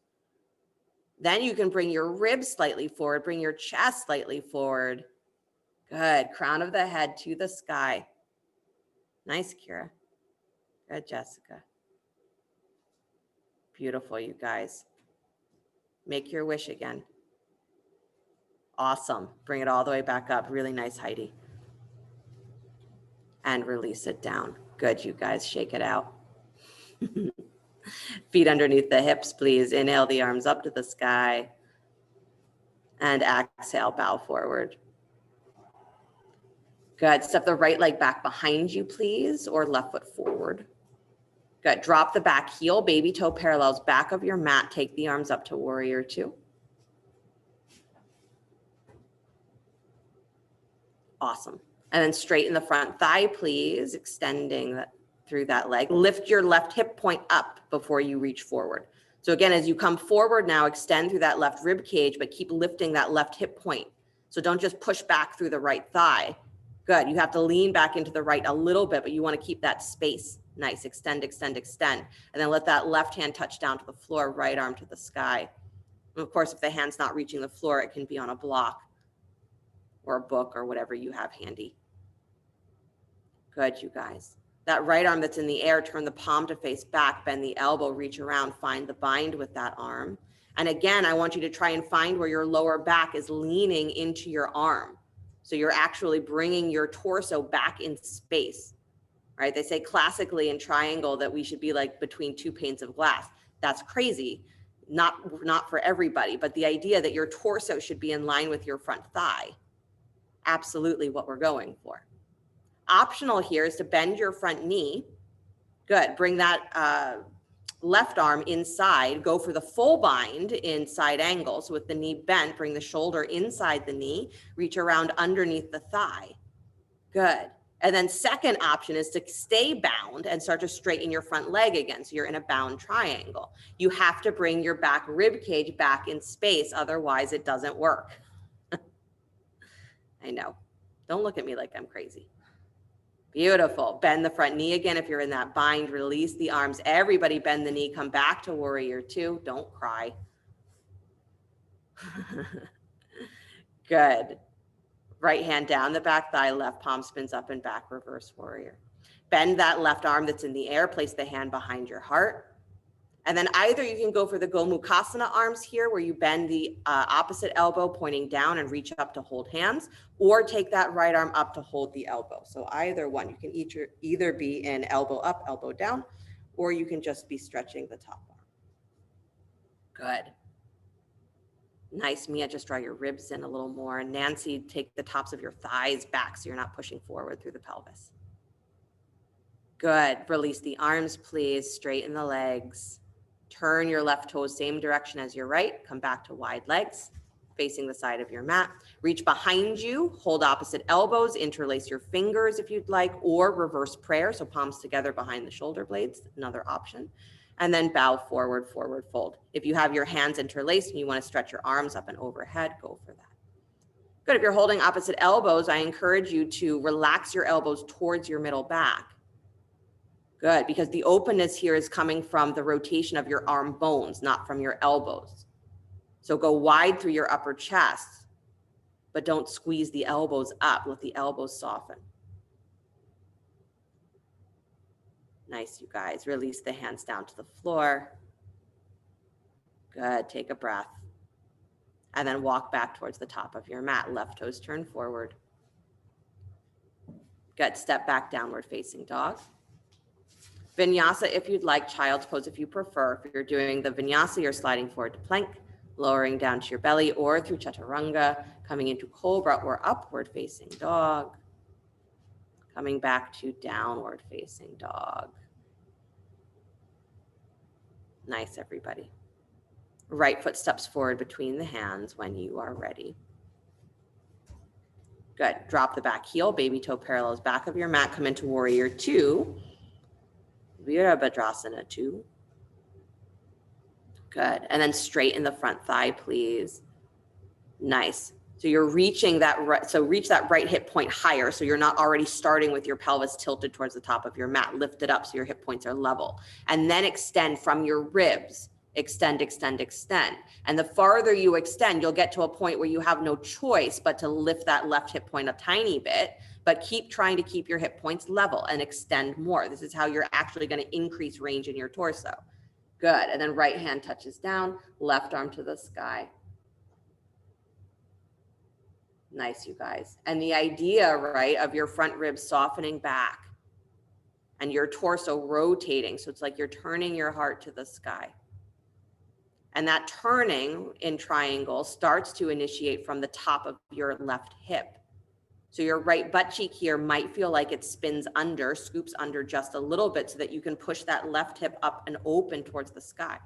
Then you can bring your ribs slightly forward, bring your chest slightly forward. Good. Crown of the head to the sky. Nice, Kira. Good, Jessica. Beautiful, you guys. Make your wish again. Awesome. Bring it all the way back up. Really nice, Heidi. And release it down. Good, you guys. Shake it out. Feet underneath the hips, please. Inhale the arms up to the sky. And exhale, bow forward. Good. Step the right leg back behind you, please, or left foot forward. Good. Drop the back heel, baby toe parallels back of your mat. Take the arms up to warrior two. Awesome. And then straighten the front thigh, please, extending that through that leg. Lift your left hip point up before you reach forward. So again, as you come forward now, extend through that left rib cage, but keep lifting that left hip point. So don't just push back through the right thigh. Good. You have to lean back into the right a little bit, but you want to keep that space. Nice. Extend, extend, extend. And then let that left hand touch down to the floor, right arm to the sky. And of course, if the hand's not reaching the floor, it can be on a block or a book or whatever you have handy. Good, you guys. That right arm that's in the air, turn the palm to face back, bend the elbow, reach around, find the bind with that arm. And again, I want you to try and find where your lower back is leaning into your arm. So you're actually bringing your torso back in space, right? They say classically in triangle that we should be like between two panes of glass. That's crazy. Not for everybody, but the idea that your torso should be in line with your front thigh. Absolutely what we're going for. Optional here is to bend your front knee. Good. Bring that left arm inside. Go for the full bind in side angle. So with the knee bent, bring the shoulder inside the knee. Reach around underneath the thigh. Good. And then second option is to stay bound and start to straighten your front leg again. So you're in a bound triangle. You have to bring your back rib cage back in space. Otherwise it doesn't work. I know. Don't look at me like I'm crazy. Beautiful. Bend the front knee again. If you're in that bind, release the arms. Everybody bend the knee. Come back to warrior two. Don't cry. Good. Right hand down the back thigh, left palm spins up and back, reverse warrior. Bend that left arm that's in the air, place the hand behind your heart. And then either you can go for the Gomukhasana arms here, where you bend the opposite elbow pointing down and reach up to hold hands, or take that right arm up to hold the elbow. So either one, you can either be in elbow up, elbow down, or you can just be stretching the top arm. Good. Nice, Mia, just draw your ribs in a little more. Nancy, take the tops of your thighs back so you're not pushing forward through the pelvis. Good, release the arms, please. Straighten the legs. Turn your left toes same direction as your right. Come back to wide legs, facing the side of your mat. Reach behind you, hold opposite elbows, interlace your fingers if you'd like, or reverse prayer, so palms together behind the shoulder blades, another option. And then bow forward, forward fold. If you have your hands interlaced and you want to stretch your arms up and overhead, go for that. Good, if you're holding opposite elbows, I encourage you to relax your elbows towards your middle back. Good, because the openness here is coming from the rotation of your arm bones, not from your elbows. So go wide through your upper chest, but don't squeeze the elbows up. Let the elbows soften. Nice, you guys. Release the hands down to the floor. Good, take a breath. And then walk back towards the top of your mat. Left toes turn forward. Good, step back, downward facing dog. Vinyasa if you'd like, child's pose if you prefer. If you're doing the vinyasa, you're sliding forward to plank, lowering down to your belly, or through chaturanga, coming into cobra or upward facing dog. Coming back to downward facing dog. Nice, everybody. Right foot steps forward between the hands when you are ready. Good. Drop the back heel, baby toe parallels back of your mat. Come into warrior two. Virabhadrasana 2. Good. And then straighten the front thigh, please. Nice. So you're reaching that right, so reach that right hip point higher. So you're not already starting with your pelvis tilted towards the top of your mat. Lift it up so your hip points are level. And then extend from your ribs. Extend, extend, extend. And the farther you extend, you'll get to a point where you have no choice but to lift that left hip point a tiny bit, but keep trying to keep your hip points level and extend more. This is how you're actually going to increase range in your torso. Good. And then right hand touches down, left arm to the sky. Nice, you guys. And the idea, right, of your front ribs softening back and your torso rotating. So it's like you're turning your heart to the sky. And that turning in triangle starts to initiate from the top of your left hip. So your right butt cheek here might feel like it spins under, scoops under just a little bit so that you can push that left hip up and open towards the sky.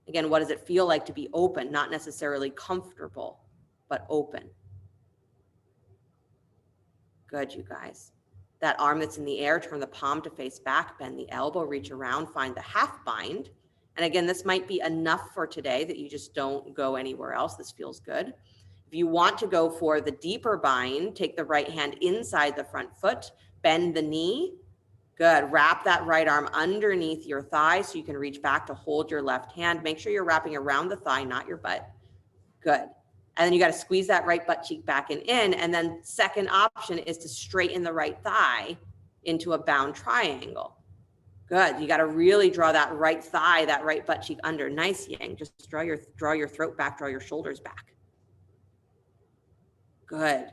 Again, what does it feel like to be open? Not necessarily comfortable, but open. Good, you guys. That arm that's in the air, turn the palm to face back, bend the elbow, reach around, find the half bind. And again, this might be enough for today that you just don't go anywhere else. This feels good. If you want to go for the deeper bind, take the right hand inside the front foot, bend the knee. Good. Wrap that right arm underneath your thigh so you can reach back to hold your left hand. Make sure you're wrapping around the thigh, not your butt. Good. And then you got to squeeze that right butt cheek back and in. And then second option is to straighten the right thigh into a bound triangle. Good. You got to really draw that right thigh, that right butt cheek under. Nice, Yang. Just draw your throat back, draw your shoulders back. Good.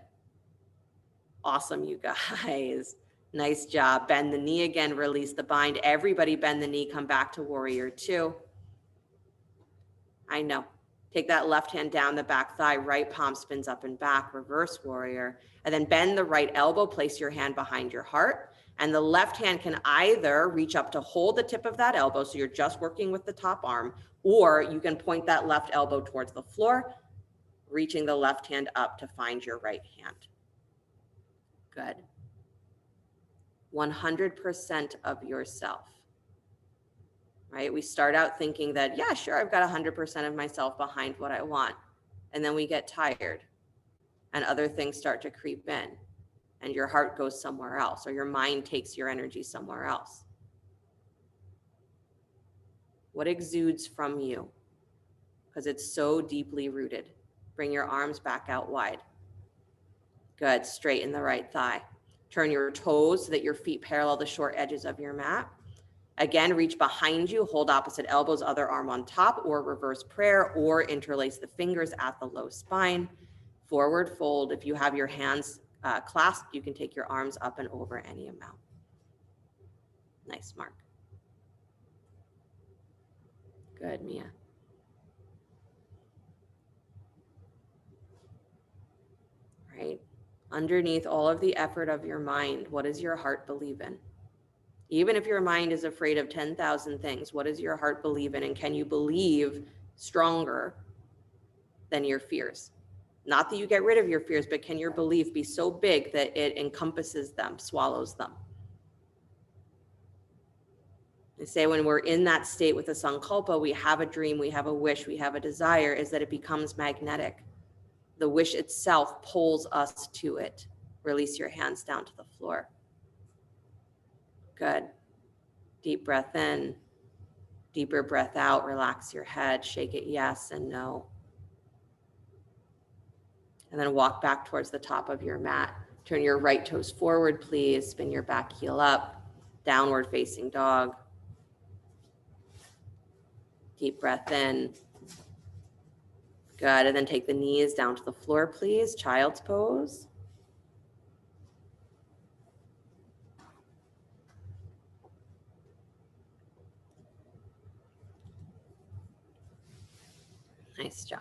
Awesome, you guys. Nice job. Bend the knee again, release the bind. Everybody bend the knee, come back to warrior two. I know. Take that left hand down the back thigh, right palm spins up and back, reverse warrior. And then bend the right elbow, place your hand behind your heart. And the left hand can either reach up to hold the tip of that elbow, so you're just working with the top arm, or you can point that left elbow towards the floor, reaching the left hand up to find your right hand. Good. 100% of yourself, right? We start out thinking that, yeah, sure, I've got 100% of myself behind what I want. And then we get tired and other things start to creep in and your heart goes somewhere else, or your mind takes your energy somewhere else. What exudes from you? Because it's so deeply rooted. Bring your arms back out wide. Good, straighten the right thigh. Turn your toes so that your feet parallel the short edges of your mat. Again, reach behind you, hold opposite elbows, other arm on top, or reverse prayer, or interlace the fingers at the low spine. Forward fold. If you have your hands clasped, you can take your arms up and over any amount. Nice, Mark. Good, Mia. Right. Underneath all of the effort of your mind, what does your heart believe in? Even if your mind is afraid of 10,000 things, what does your heart believe in? And can you believe stronger than your fears? Not that you get rid of your fears, but can your belief be so big that it encompasses them, swallows them? They say when we're in that state with a Sankalpa, we have a dream, we have a wish, we have a desire, is that it becomes magnetic. The wish itself pulls us to it. Release your hands down to the floor. Good. Deep breath in, deeper breath out, relax your head, shake it yes and no. And then walk back towards the top of your mat. Turn your right toes forward, please. Spin your back heel up, downward facing dog. Deep breath in. Good, and then take the knees down to the floor, please. Child's pose. Nice job.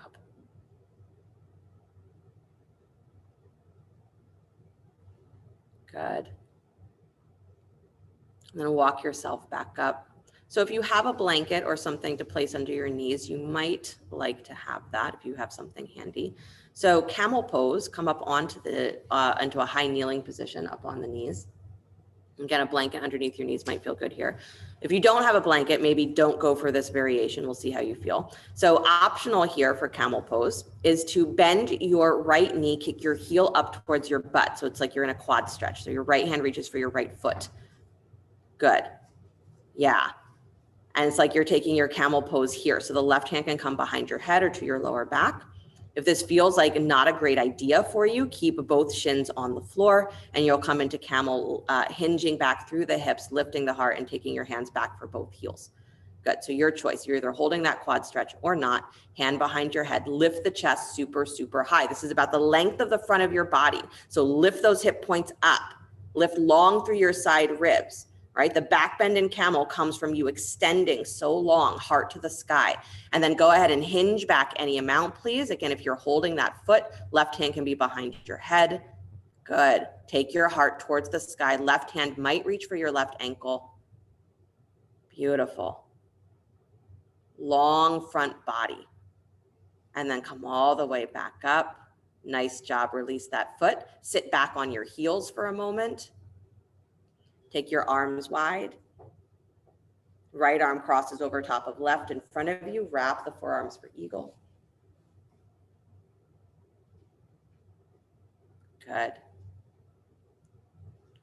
Good. And then walk yourself back up. So if you have a blanket or something to place under your knees, you might like to have that if you have something handy. So camel pose, come up onto into a high kneeling position up on the knees. Again, a blanket underneath your knees might feel good here. If you don't have a blanket, maybe don't go for this variation. We'll see how you feel. So optional here for camel pose is to bend your right knee, kick your heel up towards your butt. So it's like you're in a quad stretch. So your right hand reaches for your right foot. Good. Yeah. And it's like you're taking your camel pose here. So the left hand can come behind your head or to your lower back. If this feels like not a great idea for you, keep both shins on the floor and you'll come into camel, hinging back through the hips, lifting the heart and taking your hands back for both heels. Good, so your choice. You're either holding that quad stretch or not. Hand behind your head, lift the chest super, super high. This is about the length of the front of your body. So lift those hip points up, lift long through your side ribs. Right? The back bend in camel comes from you extending so long, heart to the sky. And then go ahead and hinge back any amount, please. Again, if you're holding that foot, left hand can be behind your head. Good. Take your heart towards the sky. Left hand might reach for your left ankle. Beautiful. Long front body. And then come all the way back up. Nice job. Release that foot. Sit back on your heels for a moment. Take your arms wide. Right arm crosses over top of left in front of you. Wrap the forearms for eagle. Good.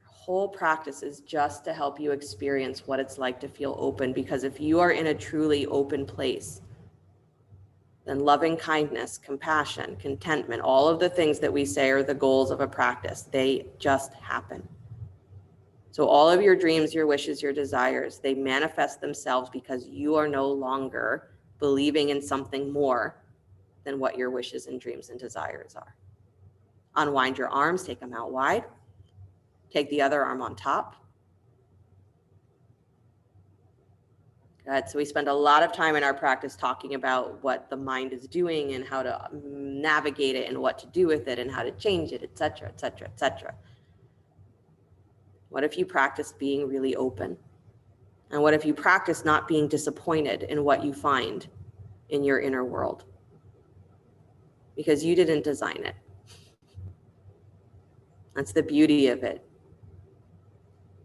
Whole practice is just to help you experience what it's like to feel open, because if you are in a truly open place, then loving kindness, compassion, contentment, all of the things that we say are the goals of a practice, they just happen. So all of your dreams, your wishes, your desires, they manifest themselves because you are no longer believing in something more than what your wishes and dreams and desires are. Unwind your arms, take them out wide. Take the other arm on top. Good. So we spend a lot of time in our practice talking about what the mind is doing and how to navigate it and what to do with it and how to change it, et cetera, et cetera, et cetera. What if you practice being really open? And what if you practice not being disappointed in what you find in your inner world? Because you didn't design it. That's the beauty of it.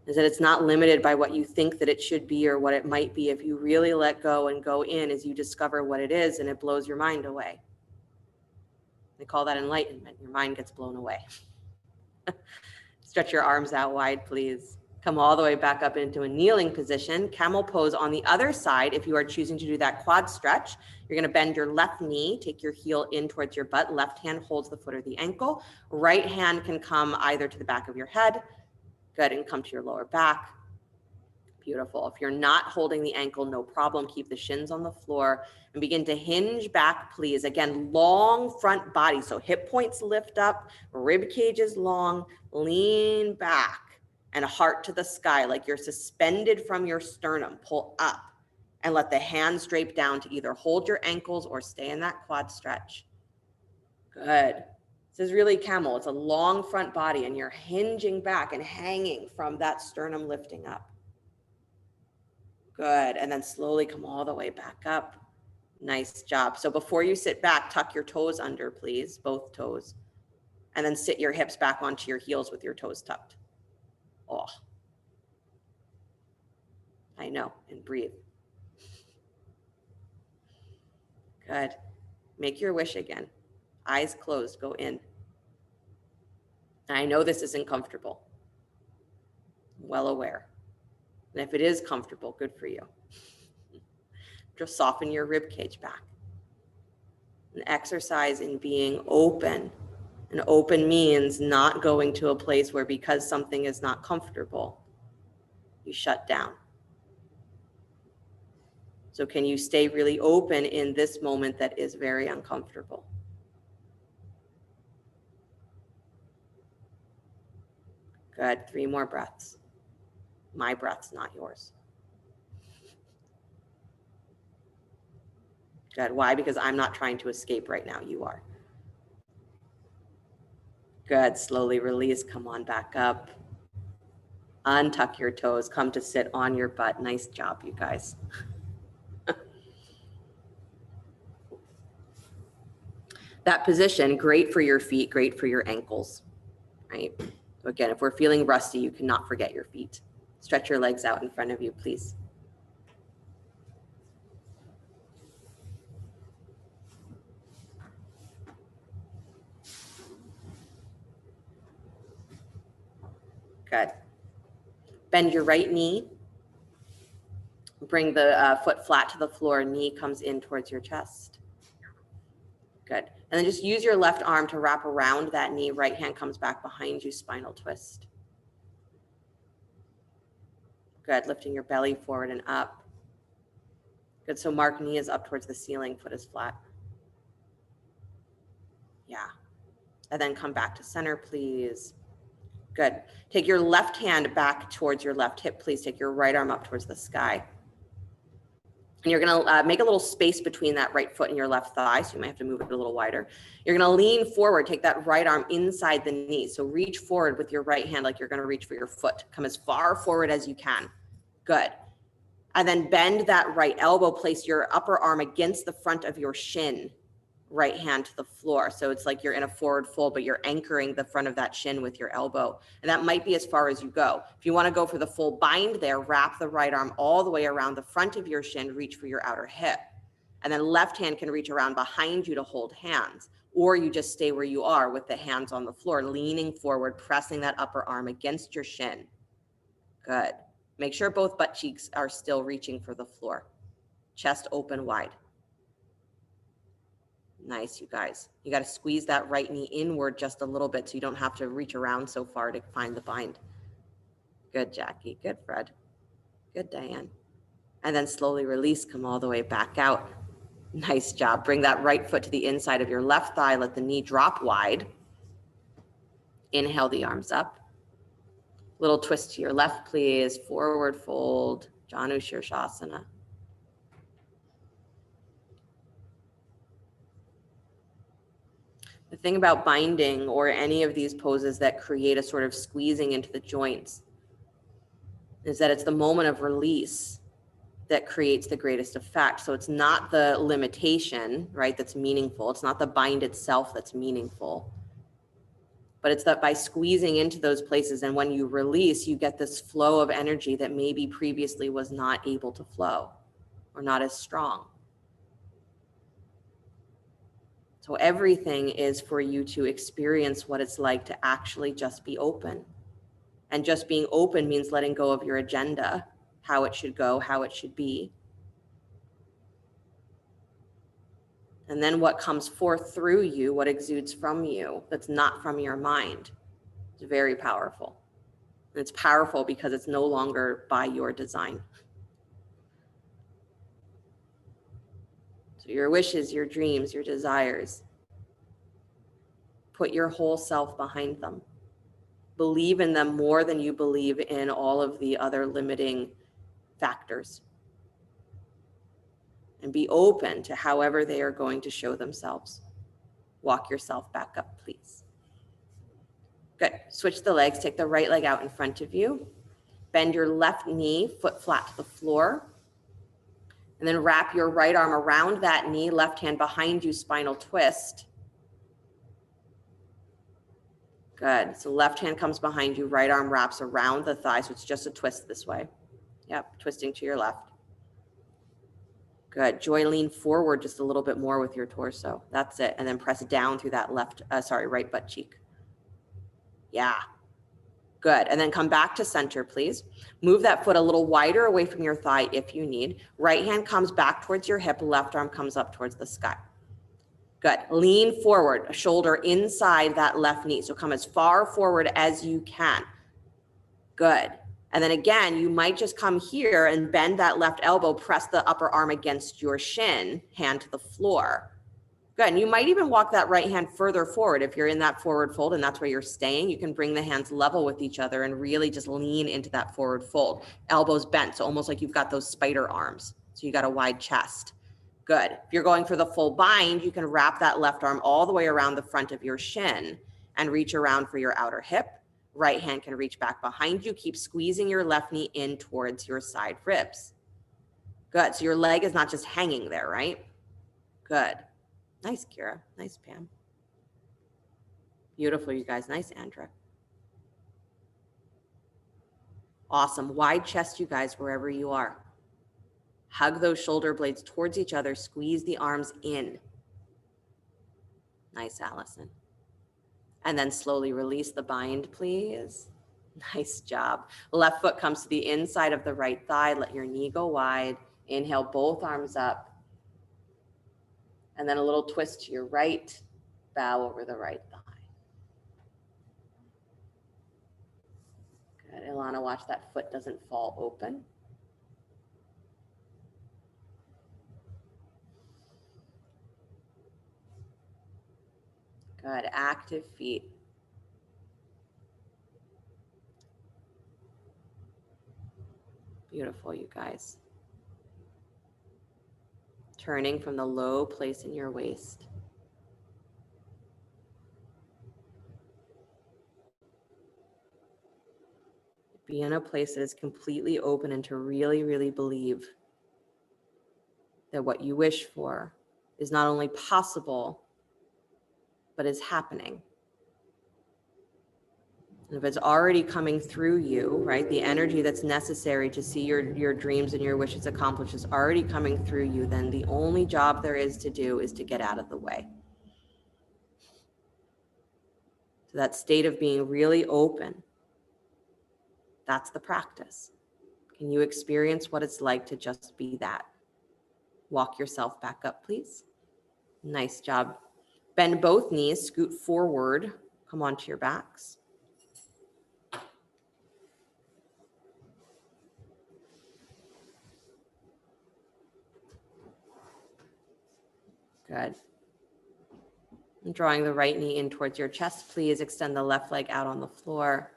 is that it's not limited by what you think that it should be or what it might be. If you really let go and go in, as you discover what it is, and it blows your mind away. They call that enlightenment. Your mind gets blown away. Stretch your arms out wide, please. Come all the way back up into a kneeling position. Camel pose on the other side. If you are choosing to do that quad stretch, you're going to bend your left knee, take your heel in towards your butt. Left hand holds the foot or the ankle. Right hand can come either to the back of your head. Good, and come to your lower back. Beautiful. If you're not holding the ankle, no problem. Keep the shins on the floor and begin to hinge back, please. Again, long front body. So hip points lift up, rib cage is long, lean back, and a heart to the sky, like you're suspended from your sternum. Pull up and let the hands drape down to either hold your ankles or stay in that quad stretch. Good. This is really camel. It's a long front body, and you're hinging back and hanging from that sternum lifting up. Good. And then slowly come all the way back up. Nice job. So before you sit back, tuck your toes under, please, both toes. And then sit your hips back onto your heels with your toes tucked. Oh, I know. And breathe. Good. Make your wish again. Eyes closed. Go in. And I know this isn't comfortable. Well aware. And if it is comfortable, good for you. Just soften your rib cage back. An exercise in being open. And open means not going to a place where, because something is not comfortable, you shut down. So can you stay really open in this moment that is very uncomfortable? Good. 3 more breaths. My breaths, not yours. Good. Why? Because I'm not trying to escape right now. You are. Good. Slowly release. Come on back up. Untuck your toes. Come to sit on your butt. Nice job, you guys. That position, great for your feet, great for your ankles, right? So again, if we're feeling rusty, you cannot forget your feet. Stretch your legs out in front of you, please. Good. Bend your right knee. Bring the foot flat to the floor. Knee comes in towards your chest. Good. And then just use your left arm to wrap around that knee. Right hand comes back behind you, spinal twist. Good. Lifting your belly forward and up. Good. So mark knee is up towards the ceiling, foot is flat. Yeah. And then come back to center, please. Good. Take your left hand back towards your left hip, please. Take your right arm up towards the sky. And you're going to make a little space between that right foot and your left thigh, so you might have to move it a little wider. You're going to lean forward, take that right arm inside the knee. So reach forward with your right hand like you're going to reach for your foot. Come as far forward as you can. Good. And then bend that right elbow. Place your upper arm against the front of your shin. Right hand to the floor. So it's like you're in a forward fold, but you're anchoring the front of that shin with your elbow. And that might be as far as you go. If you want to go for the full bind there, wrap the right arm all the way around the front of your shin, reach for your outer hip. And then left hand can reach around behind you to hold hands, or you just stay where you are with the hands on the floor, leaning forward, pressing that upper arm against your shin. Good. Make sure both butt cheeks are still reaching for the floor. Chest open wide. Nice, you guys. You got to squeeze that right knee inward just a little bit so you don't have to reach around so far to find the bind. Good, Jackie. Good, Fred. Good, Diane. And then slowly release, come all the way back out. Nice job. Bring that right foot to the inside of your left thigh. Let the knee drop wide. Inhale the arms up. Little twist to your left, please. Forward fold. Janu Shirshasana. The thing about binding or any of these poses that create a sort of squeezing into the joints is that it's the moment of release that creates the greatest effect. So it's not the limitation, right, that's meaningful. It's not the bind itself that's meaningful, But it's that by squeezing into those places, and when you release, you get this flow of energy that maybe previously was not able to flow or not as strong. So everything is for you to experience what it's like to actually just be open. And just being open means letting go of your agenda, how it should go, how it should be. And then what comes forth through you, what exudes from you, that's not from your mind, is very powerful. And it's powerful because it's no longer by your design. So your wishes, your dreams, your desires, put your whole self behind them. Believe in them more than you believe in all of the other limiting factors. And be open to however they are going to show themselves. Walk yourself back up, please. Good. Switch the legs. Take the right leg out in front of you. Bend your left knee, foot flat to the floor. And then wrap your right arm around that knee, left hand behind you, spinal twist. Good. So left hand comes behind you, right arm wraps around the thigh. So it's just a twist this way. Yep, twisting to your left. Good. Joy, lean forward just a little bit more with your torso. That's it. And then press down through that right butt cheek. Yeah. Good. And then come back to center, please. Move that foot a little wider away from your thigh if you need. Right hand comes back towards your hip. Left arm comes up towards the sky. Good. Lean forward, shoulder inside that left knee. So come as far forward as you can. Good. And then again, you might just come here and bend that left elbow, press the upper arm against your shin, hand to the floor. Good. And you might even walk that right hand further forward. If you're in that forward fold and that's where you're staying, you can bring the hands level with each other and really just lean into that forward fold. Elbows bent, so almost like you've got those spider arms. So you got a wide chest. Good. If you're going for the full bind, you can wrap that left arm all the way around the front of your shin and reach around for your outer hip. Right hand can reach back behind you. Keep squeezing your left knee in towards your side ribs. Good. So your leg is not just hanging there, right? Good. Nice, Kira. Nice, Pam. Beautiful, you guys. Nice, Andra. Awesome. Wide chest, you guys, wherever you are. Hug those shoulder blades towards each other. Squeeze the arms in. Nice, Allison. And then slowly release the bind, please. Nice job. Left foot comes to the inside of the right thigh. Let your knee go wide. Inhale, both arms up. And then a little twist to your right. Bow over the right thigh. Good. Ilana, watch that foot doesn't fall open. Good. Active feet. Beautiful, you guys. Turning from the low place in your waist. Be in a place that is completely open and to really, really believe that what you wish for is not only possible, but is happening. And if it's already coming through you, right, the energy that's necessary to see your dreams and your wishes accomplished is already coming through you, then the only job there is to do is to get out of the way. So that state of being really open, that's the practice. Can you experience what it's like to just be that? Walk yourself back up, please. Nice job. Bend both knees, scoot forward, come onto your backs. Good. And drawing the right knee in towards your chest, please. Extend the left leg out on the floor.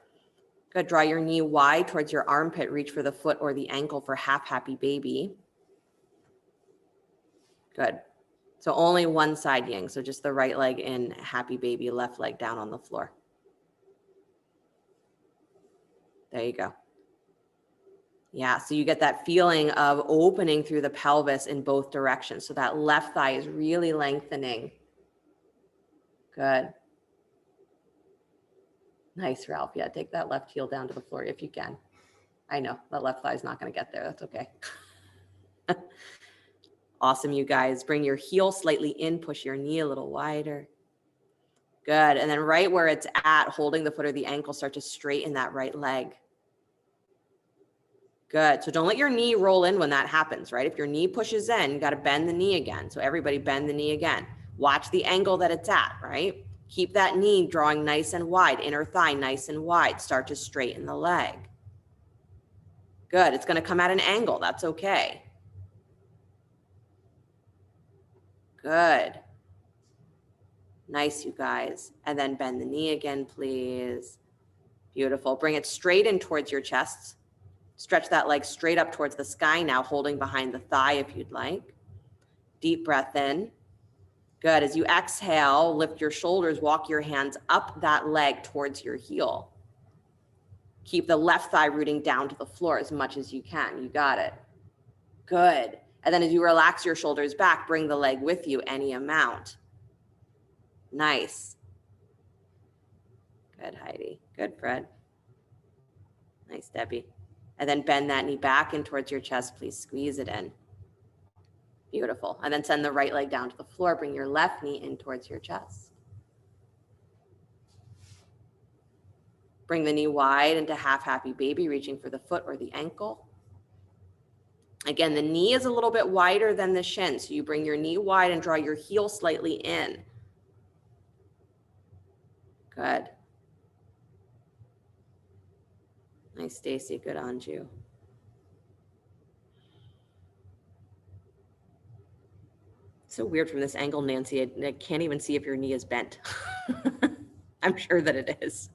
Good. Draw your knee wide towards your armpit. Reach for the foot or the ankle for half happy baby. Good. So only one side yin. So just the right leg in, happy baby, left leg down on the floor. There you go. Yeah, so you get that feeling of opening through the pelvis in both directions. So that left thigh is really lengthening. Good. Nice, Ralph. Yeah, take that left heel down to the floor if you can. I know that left thigh is not going to get there. That's okay. Awesome, you guys. Bring your heel slightly in, push your knee a little wider. Good. And then right where it's at, holding the foot or the ankle, start to straighten that right leg. Good. So don't let your knee roll in when that happens, right? If your knee pushes in, you got to bend the knee again. So everybody bend the knee again. Watch the angle that it's at, right? Keep that knee drawing nice and wide, inner thigh nice and wide. Start to straighten the leg. Good. It's going to come at an angle. That's okay. Good. Nice, you guys. And then bend the knee again, please. Beautiful. Bring it straight in towards your chest. Stretch that leg straight up towards the sky now, holding behind the thigh if you'd like. Deep breath in. Good. As you exhale, lift your shoulders, walk your hands up that leg towards your heel. Keep the left thigh rooting down to the floor as much as you can. You got it. Good. And then as you relax your shoulders back, bring the leg with you any amount. Nice. Good, Heidi. Good, Fred. Nice, Debbie. And then bend that knee back in towards your chest. Please squeeze it in. Beautiful. And then send the right leg down to the floor. Bring your left knee in towards your chest. Bring the knee wide into half happy baby, reaching for the foot or the ankle. Again, the knee is a little bit wider than the shin, so you bring your knee wide and draw your heel slightly in. Good. Nice, Stacy. Good, Anju. So weird from this angle, Nancy. I can't even see if your knee is bent. I'm sure that it is.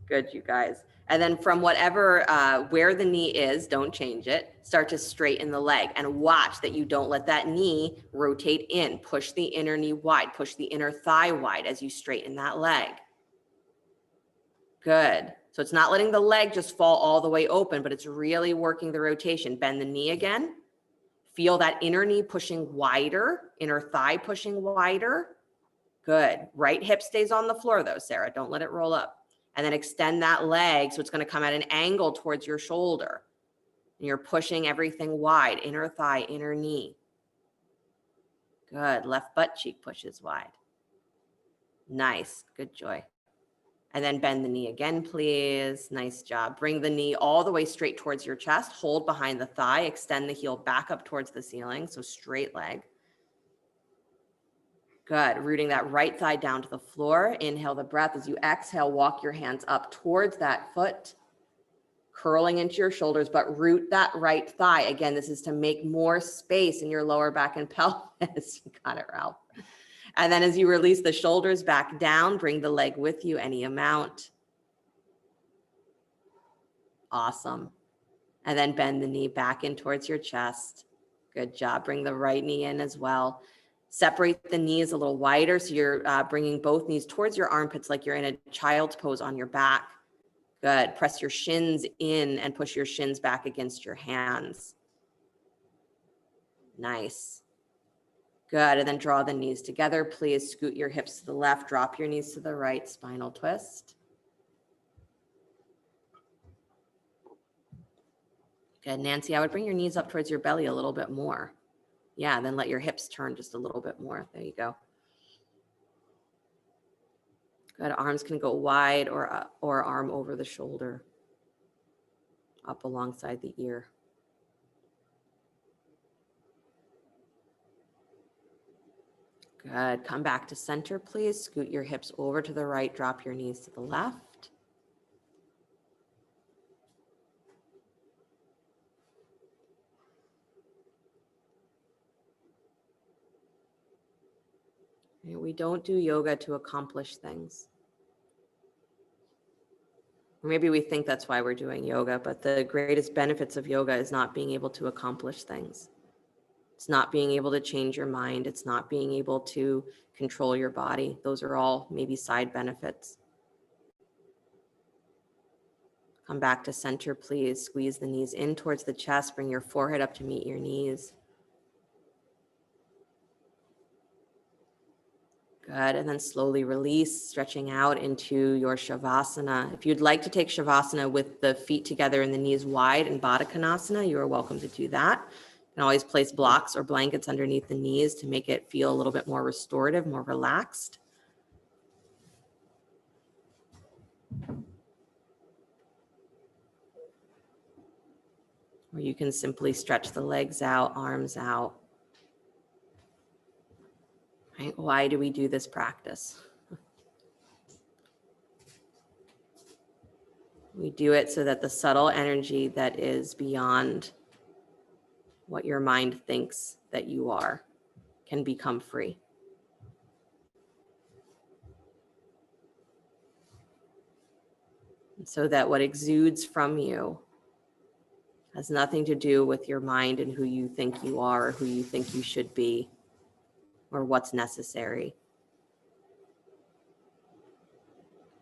Good, you guys. And then from whatever, where the knee is, don't change it. Start to straighten the leg and watch that you don't let that knee rotate in. Push the inner knee wide, push the inner thigh wide as you straighten that leg. Good. So it's not letting the leg just fall all the way open, but it's really working the rotation. Bend the knee again. Feel that inner knee pushing wider, inner thigh pushing wider. Good. Right hip stays on the floor though, Sarah. Don't let it roll up. And then extend that leg so it's going to come at an angle towards your shoulder. And you're pushing everything wide, inner thigh, inner knee. Good. Left butt cheek pushes wide. Nice. Good, Joy. And then bend the knee again, please. Nice job. Bring the knee all the way straight towards your chest. Hold behind the thigh. Extend the heel back up towards the ceiling. So straight leg. Good. Rooting that right thigh down to the floor. Inhale the breath. As you exhale, walk your hands up towards that foot, curling into your shoulders, but root that right thigh. Again, this is to make more space in your lower back and pelvis. You got it, Ralph. And then as you release the shoulders back down, bring the leg with you any amount. Awesome. And then bend the knee back in towards your chest. Good job. Bring the right knee in as well. Separate the knees a little wider so you're bringing both knees towards your armpits like you're in a child's pose on your back. Good. Press your shins in and push your shins back against your hands. Nice. Good. And then draw the knees together. Please scoot your hips to the left. Drop your knees to the right. Spinal twist. Good. Nancy, I would bring your knees up towards your belly a little bit more. Yeah, and then let your hips turn just a little bit more. There you go. Good. Arms can go wide or arm over the shoulder, up alongside the ear. Good. Come back to center, please. Scoot your hips over to the right. Drop your knees to the left. We don't do yoga to accomplish things. Maybe we think that's why we're doing yoga, but the greatest benefits of yoga is not being able to accomplish things. It's not being able to change your mind. It's not being able to control your body. Those are all maybe side benefits. Come back to center, please. Squeeze the knees in towards the chest. Bring your forehead up to meet your knees. Good. And then slowly release, stretching out into your Shavasana. If you'd like to take Shavasana with the feet together and the knees wide in Baddha Konasana, you are welcome to do that. You can always place blocks or blankets underneath the knees to make it feel a little bit more restorative, more relaxed. Or you can simply stretch the legs out, arms out. Right? Why do we do this practice? We do it so that the subtle energy that is beyond what your mind thinks that you are can become free. And so that what exudes from you has nothing to do with your mind and who you think you are or who you think you should be or what's necessary.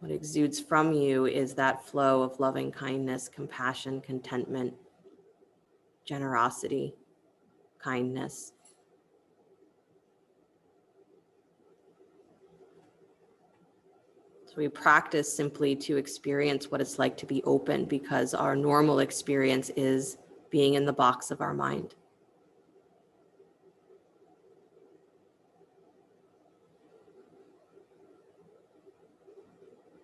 What exudes from you is that flow of loving kindness, compassion, contentment, generosity, kindness. So we practice simply to experience what it's like to be open, because our normal experience is being in the box of our mind.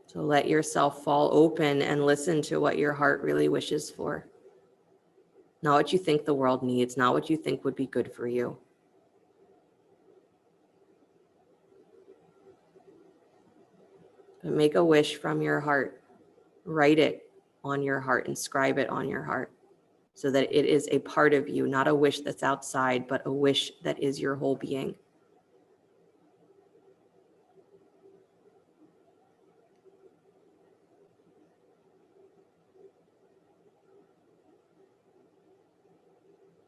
So let yourself fall open and listen to what your heart really wishes for. Not what you think the world needs, not what you think would be good for you. But make a wish from your heart. Write it on your heart, inscribe it on your heart, so that it is a part of you, not a wish that's outside, but a wish that is your whole being.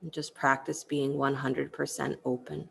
And just practice being 100% open.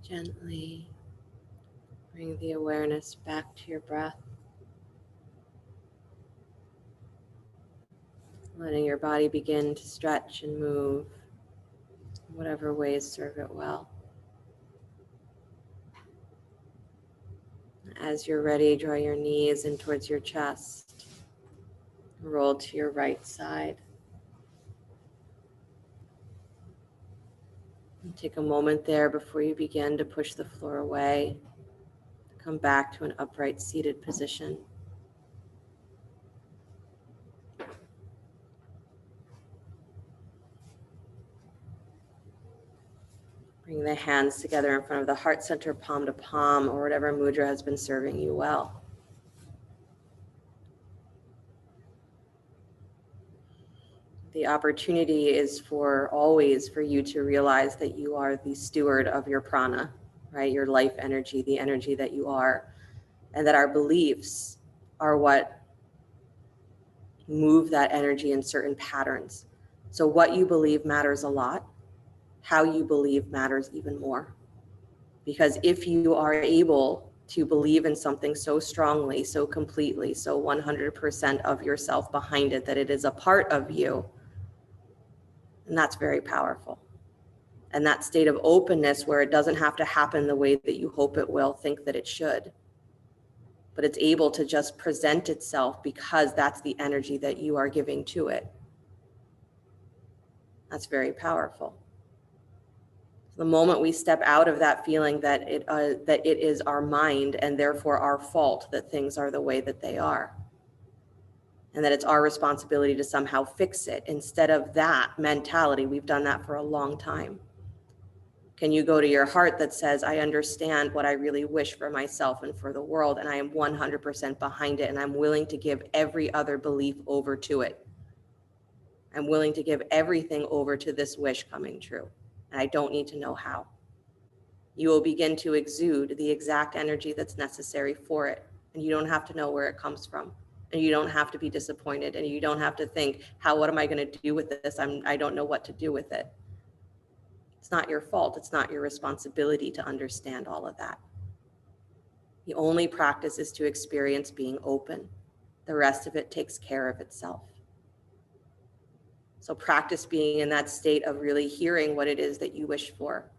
Gently bring the awareness back to your breath, letting your body begin to stretch and move in whatever ways serve it well. As you're ready, draw your knees in towards your chest, roll to your right side. And take a moment there before you begin to push the floor away. Come back to an upright seated position. Bring the hands together in front of the heart center, palm to palm, or whatever mudra has been serving you well. The opportunity is for always for you to realize that you are the steward of your prana, right? Your life energy, the energy that you are, and that our beliefs are what move that energy in certain patterns. So what you believe matters a lot. How you believe matters even more. Because if you are able to believe in something so strongly, so completely, so 100% of yourself behind it, that it is a part of you, and that's very powerful. And that state of openness where it doesn't have to happen the way that you hope it will, think that it should, but it's able to just present itself because that's the energy that you are giving to it. That's very powerful. The moment we step out of that feeling that it is our mind and therefore our fault that things are the way that they are, and that it's our responsibility to somehow fix it, instead of that mentality, we've done that for a long time. Can you go to your heart that says, I understand what I really wish for myself and for the world, and I am 100% behind it, and I'm willing to give every other belief over to it. I'm willing to give everything over to this wish coming true, and I don't need to know how. You will begin to exude the exact energy that's necessary for it, and you don't have to know where it comes from, and you don't have to be disappointed, and you don't have to think, what am I going to do with this? I don't know what to do with it. It's not your fault. It's not your responsibility to understand all of that. The only practice is to experience being open. The rest of it takes care of itself. So practice being in that state of really hearing what it is that you wish for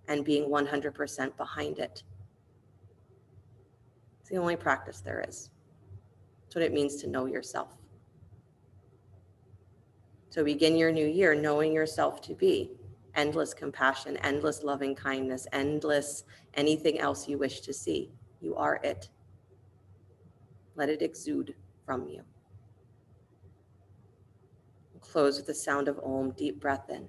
and being 100% behind it. It's the only practice there is. That's what it means to know yourself. So begin your new year knowing yourself to be endless compassion, endless loving kindness, endless anything else you wish to see. You are it. Let it exude from you. We'll close with the sound of Om. Deep breath in.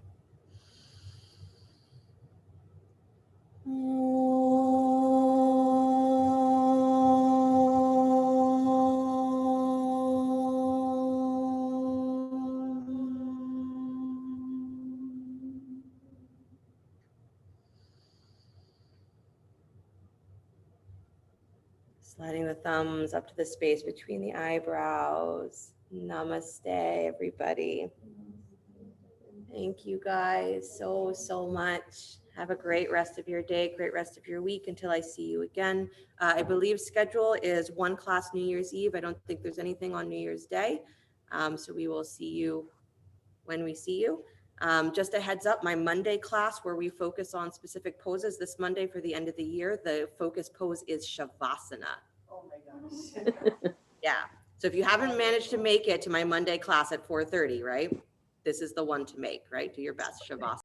Sliding the thumbs up to the space between the eyebrows. Namaste, everybody. Thank you guys so much. Have a great rest of your day, great rest of your week until I see you again. I believe schedule is one class New Year's Eve. I don't think there's anything on New Year's Day. So we will see you when we see you. Just a heads up, my Monday class where we focus on specific poses this Monday for the end of the year, the focus pose is Shavasana. Oh my gosh. Yeah. So if you haven't managed to make it to my Monday class at 4:30, right? This is the one to make, right? Do your best, Shavasana.